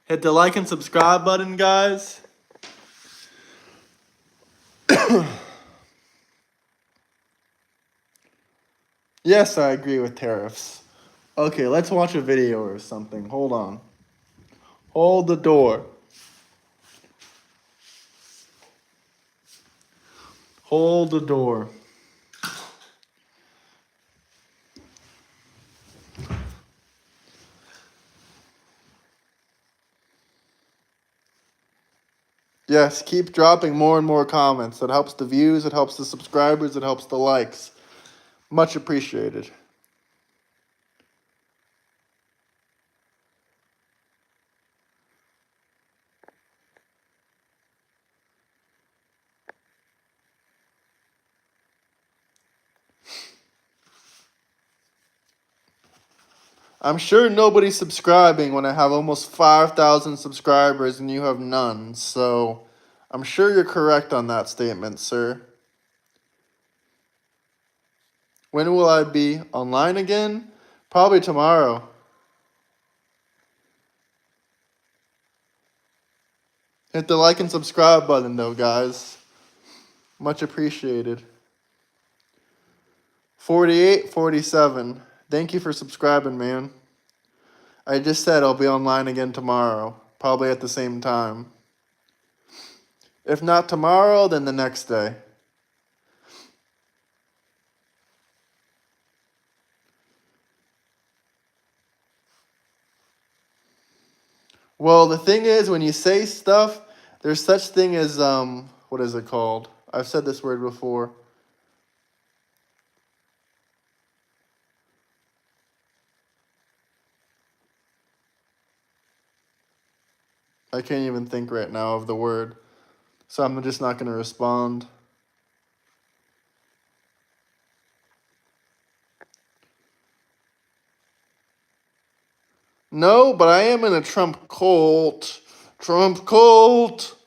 Hit the like and subscribe button, guys. Yes, I agree with tariffs. Okay, let's watch a video or something. Hold on. Hold the door. Hold the door. Yes, keep dropping more and more comments. That helps the views, it helps the subscribers, it helps the likes. Much appreciated. I'm sure nobody's subscribing when I have almost 5,000 subscribers and you have none, so I'm sure you're correct on that statement, sir. When will I be online again? Probably tomorrow. Hit the like and subscribe button though, guys. Much appreciated. 48, 47. Thank you for subscribing, man. I just said I'll be online again tomorrow, probably at the same time. If not tomorrow, then the next day. Well, the thing is, when you say stuff, there's such thing as, what is it called? I've said this word before. I can't even think right now of the word, so I'm just not going to respond. No, but I am in a Trump cult. Trump cult.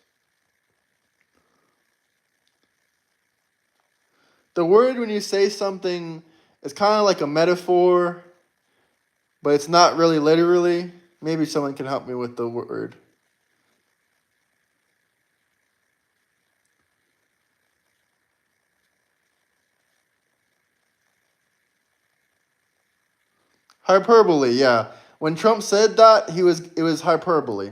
The word when you say something is kind of like a metaphor, but it's not really literally. Maybe someone can help me with the word. Hyperbole, yeah. When Trump said that, it was hyperbole.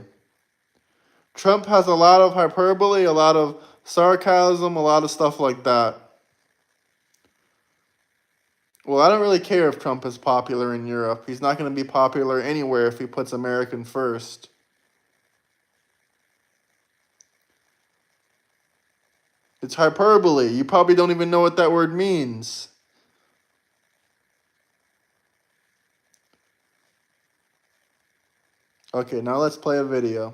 Trump has a lot of hyperbole, a lot of sarcasm, a lot of stuff like that. Well, I don't really care if Trump is popular in Europe. He's not going to be popular anywhere if he puts American first. It's hyperbole. You probably don't even know what that word means. Okay, now let's play a video.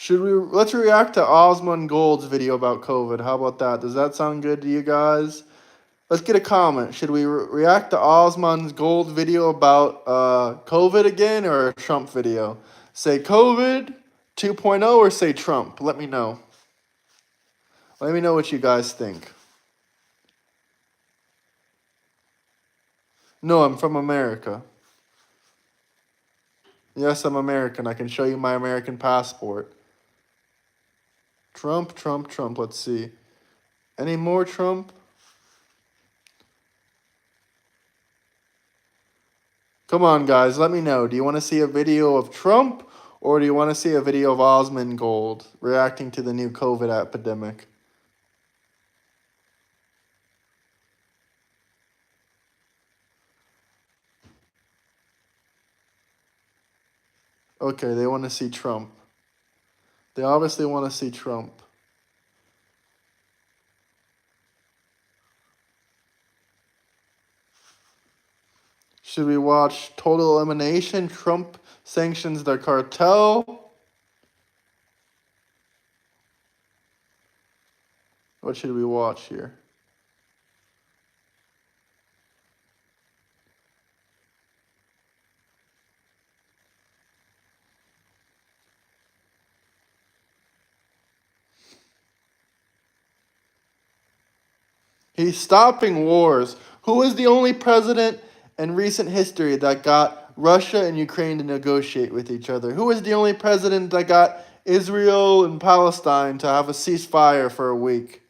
Let's react to Osmond Gold's video about COVID. How about that? Does that sound good to you guys? Let's get a comment. Should we react to Osmond Gold's video about COVID again, or a Trump video? Say COVID 2.0 or say Trump? Let me know. Let me know what you guys think. No, I'm from America. Yes, I'm American. I can show you my American passport. Trump, Trump, Trump. Let's see. Any more Trump? Come on, guys. Let me know. Do you want to see a video of Trump, or do you want to see a video of Osmond Gold reacting to the new COVID epidemic? Okay, they want to see Trump. They obviously want to see Trump. Should we watch Total Elimination? Trump sanctions the cartel? What should we watch here? He's stopping wars. Who is the only president in recent history that got Russia and Ukraine to negotiate with each other? Who is the only president that got Israel and Palestine to have a ceasefire for a week?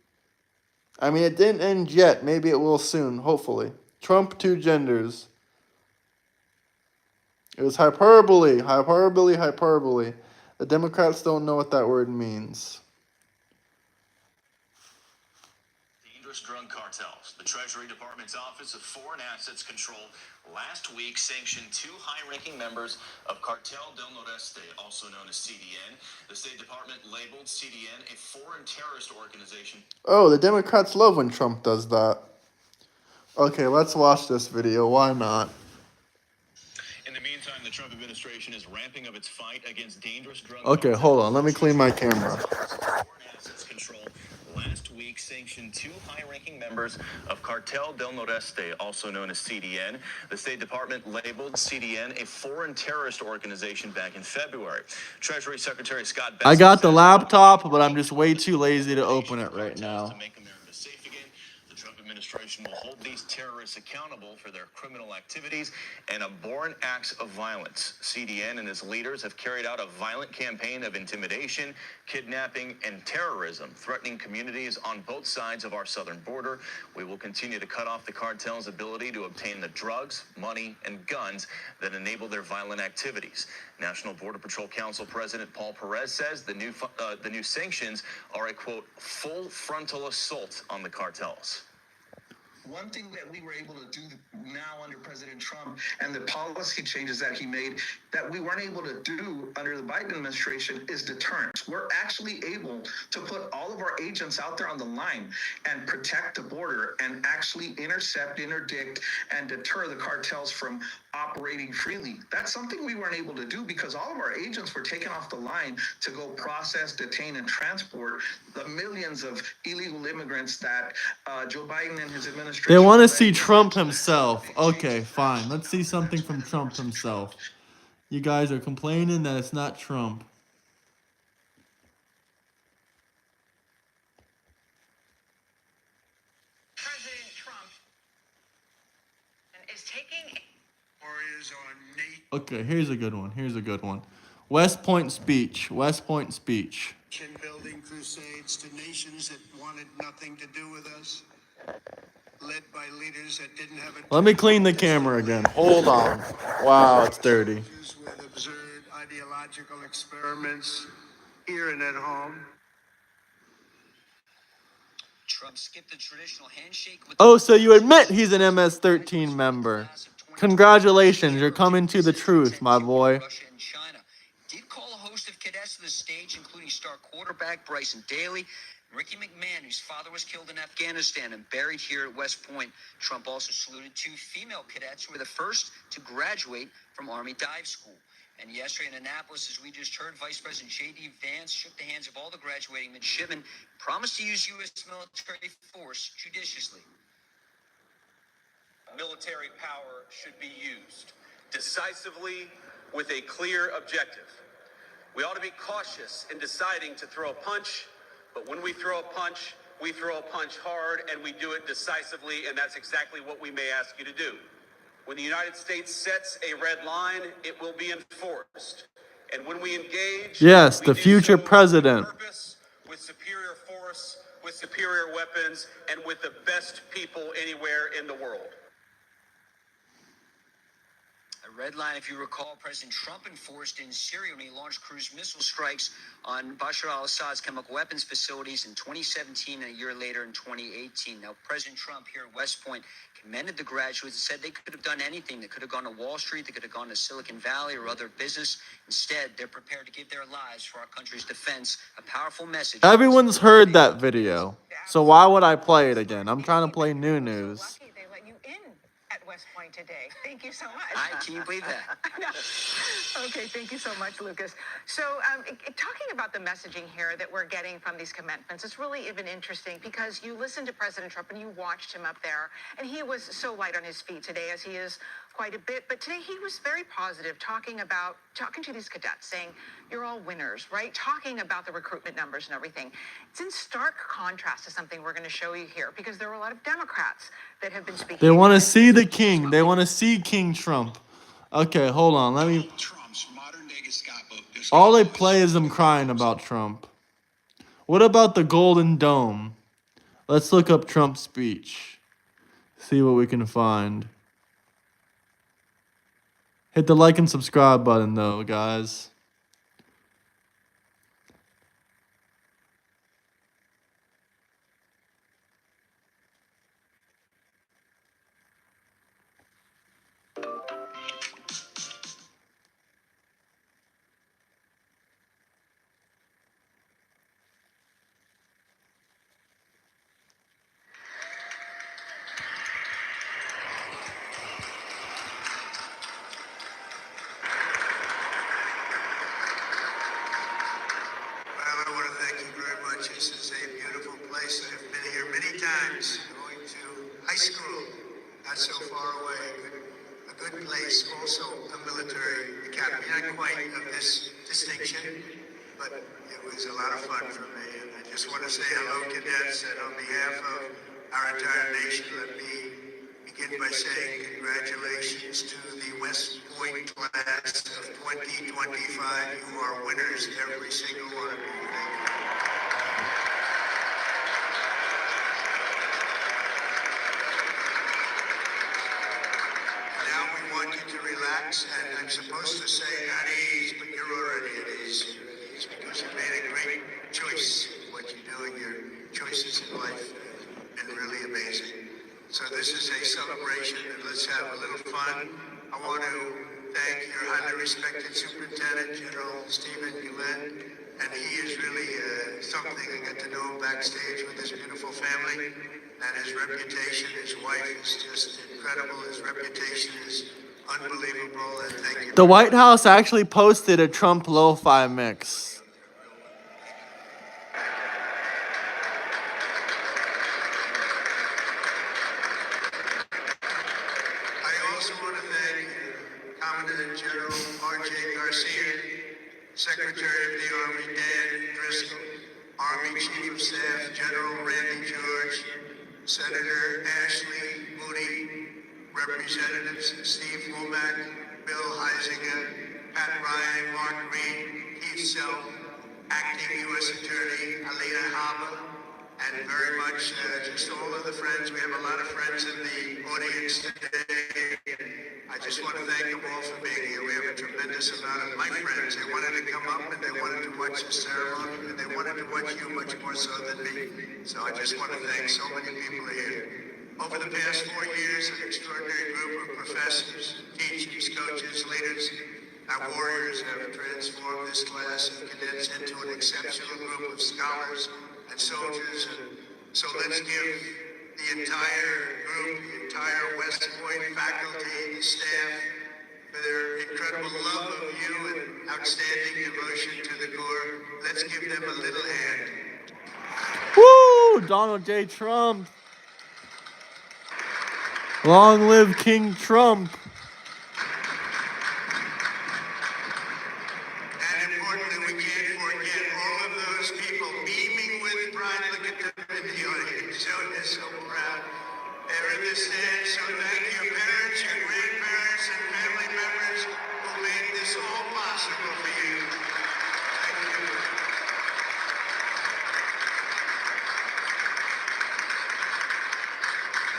I mean, it didn't end yet. Maybe it will soon, hopefully. Trump, two genders. It was hyperbole, hyperbole, hyperbole. The Democrats don't know what that word means. dangerous drug cartels. The Treasury Department's Office of Foreign Assets Control last week sanctioned 2 high-ranking members of Cartel del Noreste, also known as CDN. The State Department labeled CDN a foreign terrorist organization. Oh, the Democrats love when Trump does that. Okay, let's watch this video. Why not? In the meantime, the Trump administration is ramping up its fight against dangerous drug Okay, hold on. Let me clean my camera. Foreign Assets Control last week sanctioned 2 high-ranking members of Cartel del Noreste, also known as CDN. The State Department labeled CDN a foreign terrorist organization back in February. Treasury Secretary Scott Bessent I got the laptop, but I'm just way too lazy to open it right now. to make America safe again. The Trump administration will hold these terrorists accountable for their criminal activities and abhorrent acts of violence. CDN and its leaders have carried out a violent campaign of intimidation, kidnapping, and terrorism, threatening communities on both sides of our southern border. We will continue to cut off the cartel's ability to obtain the drugs, money, and guns that enable their violent activities. National Border Patrol Council President Paul Perez says the new sanctions are a, quote, full frontal assault on the cartels. One thing that we were able to do now under President Trump and the policy changes that he made that we weren't able to do under the Biden administration is deterrence. We're actually able to put all of our agents out there on the line and protect the border and actually intercept, interdict, and deter the cartels from operating freely. That's something we weren't able to do because all of our agents were taken off the line to go process, detain, and transport the millions of illegal immigrants that Joe Biden and his administration. They want to see Trump himself. Okay, fine. Let's see something from Trump himself. You guys are complaining that it's not Trump. President Trump is taking warriors on Okay, here's a good one. Here's a good one. West Point speech. West Point speech. nation-building crusades to nations that wanted nothing to do with us, led by leaders that didn't have a... Let me clean the camera again. Hold on. Wow, it's dirty. ...with absurd ideological experiments here and at home. Trump skipped the traditional handshake with Oh, so you admit he's an MS-13 member. Congratulations, you're coming to the truth, my boy. Russia and China. Did call a host of cadets to the stage, including star quarterback Bryson Daly, Ricky McMahon, whose father was killed in Afghanistan and buried here at West Point. Trump also saluted 2 female cadets who were the first to graduate from Army Dive School. And yesterday in Annapolis, as we just heard, Vice President J.D. Vance shook the hands of all the graduating midshipmen, promised to use U.S. military force judiciously. Military power should be used decisively with a clear objective. We ought to be cautious in deciding to throw a punch, but when we throw a punch hard and we do it decisively, and that's exactly what we may ask you to do. When the United States sets a red line, it will be enforced. And when we engage, yes, we the do future so president. with purpose, with superior force, with superior weapons, and with the best people anywhere in the world. A red line, if you recall, President Trump enforced in Syria when he launched cruise missile strikes on Bashar al-Assad's chemical weapons facilities in 2017 and a year later in 2018. Now, President Trump here at West Point commended the graduates and said they could have done anything. They could have gone to Wall Street, they could have gone to Silicon Valley or other business. Instead, they're prepared to give their lives for our country's defense. A powerful message. Everyone's heard that video, so why would I play it again? I'm trying to play new news. Lucky they let you in at West Point today. Thank you so much. Can you believe that? No. Okay, thank you so much, Lucas. So talking about the messaging here that we're getting from these commencements, it's really even interesting because you listened to President Trump and you watched him up there, and he was so light on his feet today, as he is quite a bit. But today he was very positive, talking to these cadets, saying, you're all winners, right? Talking about the recruitment numbers and everything. It's in stark contrast to something we're going to show you here, because there were a lot of Democrats that have been speaking. They want to see the king. They want to see King Trump. Okay, hold on. Let me... All they play is them crying about Trump. What about the Golden Dome? Let's look up Trump's speech. See what we can find. Hit the like and subscribe button, though, guys. not so far away, a good place, also a military academy. Not quite of this distinction, but it was a lot of fun for me. And I just want to say hello, cadets, and on behalf of our entire nation, let me begin by saying congratulations to the West Point class of 2025. You are winners, every single one of you. Thank you. Now we want you to relax, and I'm supposed to say at ease, but you're already at ease. It's because you made a great choice in what you're doing. Your choices in life have been really amazing. So this is a celebration, and let's have a little fun. I want to thank your highly respected Superintendent General Stephen Gillette, and he is really something. I got to know him backstage with his beautiful family, and his reputation, his wife is just incredible. His reputation is unbelievable, and thank you. The White House actually posted a Trump lo-fi mix. I also want to thank Commandant General R.J. Garcia, Secretary of the Army Dan Driscoll, Army Chief of Staff General Randy George, Senator Ashley Moody, Representatives Steve Womack, Bill Heisinger, Pat Ryan, Mark Reed, Keith Self, Acting U.S. Attorney Alina Haba, and very much just all of the friends. We have a lot of friends in the audience today. I just want to thank them all for being here. We have a tremendous amount of my friends. They wanted to come up and they wanted to watch the ceremony, and they wanted to watch you much more so than me. So I just want to thank so many people here. Over the past 4 years, an extraordinary group of professors, teachers, coaches, leaders, our warriors have transformed this class of cadets into an exceptional group of scholars and soldiers. And so let's give the entire group, the entire West Point faculty, the staff, for their incredible love of you and outstanding devotion to the Corps. Let's give them a little hand. Woo! Donald J. Trump. Long live King Trump. And importantly, we can't forget all of those people beaming with pride. Look at them in the audience. They're so proud. They're in the stands. So thank you, parents, your grandparents, and family members who made this all possible for you. Thank you.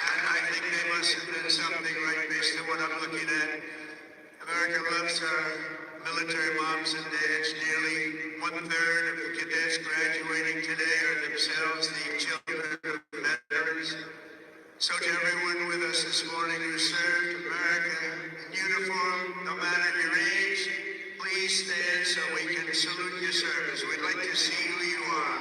And I think they must have done something right based on what I'm looking at. America loves our military moms and dads. Nearly 1/3 of the cadets graduating today are themselves the children of veterans. So to everyone with us this morning who served America in uniform, no matter your age, please stand so we can salute your service. We'd like to see who you are.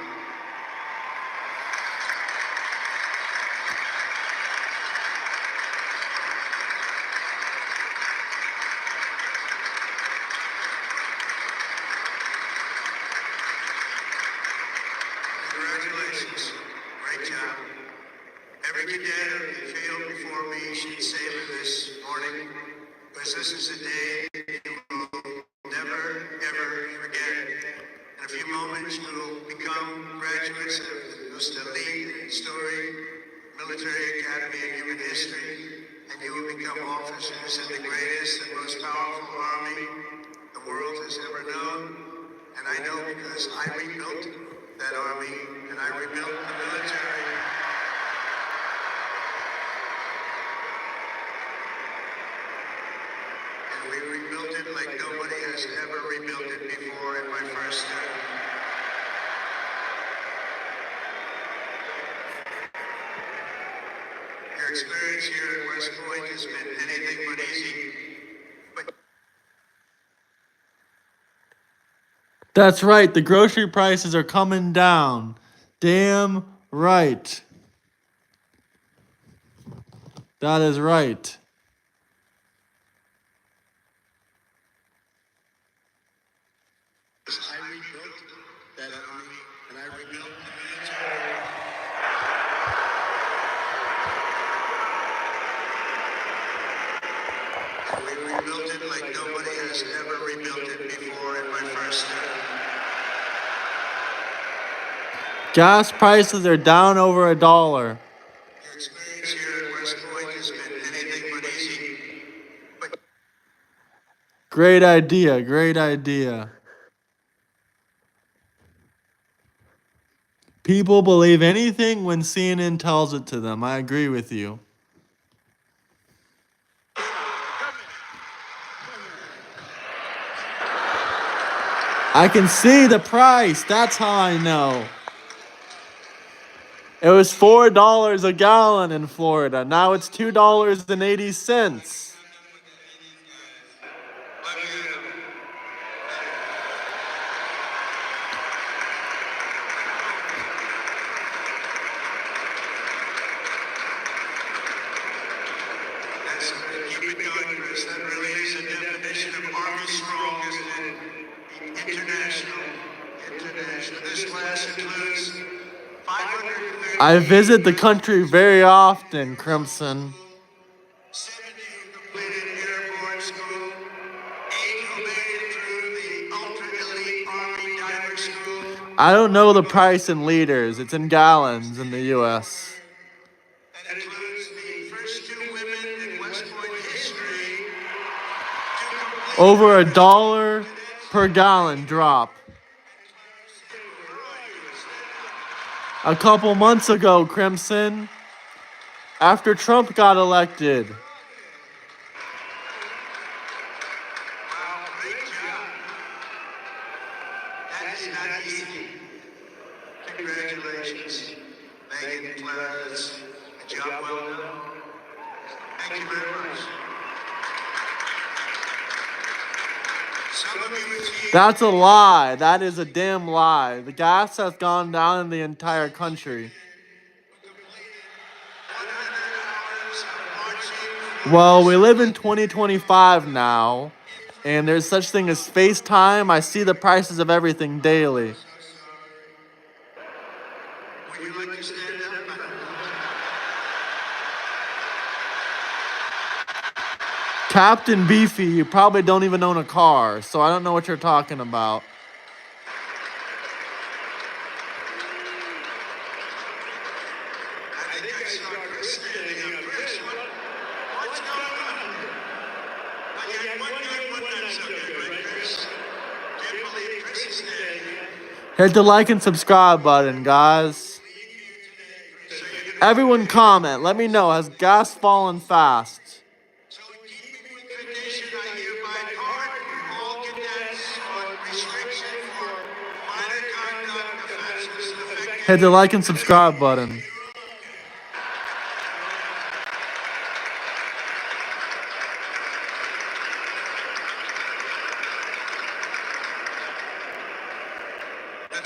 Congratulations. Great job. Every cadet on the field before me should savor this morning, because this is a day you will never, ever forget. In a few moments, you will become graduates of the most elite and storied military academy in human history, and you will become officers in the greatest and most powerful army the world has ever known. And I know because I rebuilt that army, and I rebuilt the military. And we rebuilt it like nobody has ever rebuilt it before in my first term. Your experience here at West Point has been anything but easy. But That's right, the grocery prices are coming down. Damn right. That is right. I rebuilt that army, and I rebuilt the military. U.S. ever rebuilt it before in my first term. Gas prices are down over $1. The experience here at West Point has been anything but easy. But Great idea, great idea. People believe anything when CNN tells it to them. I agree with you. I can see the price. That's how I know. It was $4 a gallon in Florida. Now it's $2.80. that's, keep it going, Chris. That really is a definition of Army strong, isn't it? International. This class includes 530. I visit the country very often, Crimson. 70 who completed airborne school, 8 who made it through the ultra-elite Army diver school. I don't know the price in liters. It's in gallons in the U.S. That includes the first 2 women in West Point history to complete Over $1 per gallon drop. A couple months ago, Crimson, after Trump got elected. Wow, great job. That is not easy. Congratulations, Megan, Clarence. A job well done. Thank you very much. Some of you achieved That's a lie. That is a damn lie. The gas has gone down in the entire country. 100 hours of marching. Well, we live in 2025 now, and there's such thing as FaceTime. I see the prices of everything daily. Would you like to stand up? Captain Beefy, you probably don't even own a car, so I don't know what you're talking about. I think I saw Chris standing up. Chris, what's going on? Well, you had one good, one not so good, right, Chris? Can't believe Chris is standing up. Hit the like and subscribe button, guys. Everyone comment. Let me know. Has gas fallen fast? So in keeping with tradition, I hereby pardon all cadets on restriction for minor conduct offenses affecting Hit the like and subscribe button.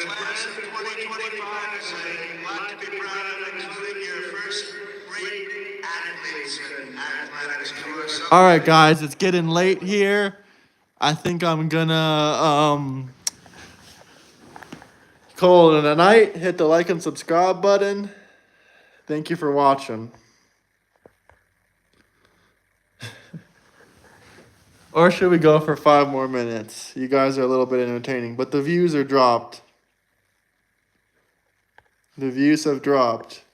the class of 2025 is a lot to be proud of, including your first great athletes and athletics tours. All right, guys, it's getting late here. I think I'm gonna call it a night. Hit the like and subscribe button. Thank you for watching. Or should we go for 5 more minutes? You guys are a little bit entertaining, but the views are dropped. The views have dropped.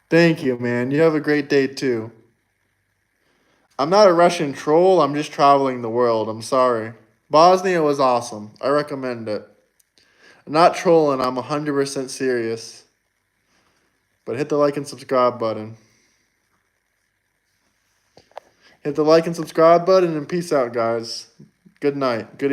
Thank you, man. You have a great day too. I'm not a Russian troll. I'm just traveling the world. I'm sorry. Bosnia was awesome. I recommend it. I'm not trolling. I'm 100% serious. But hit the like and subscribe button. Hit the like and subscribe button and peace out, guys. Good night. Good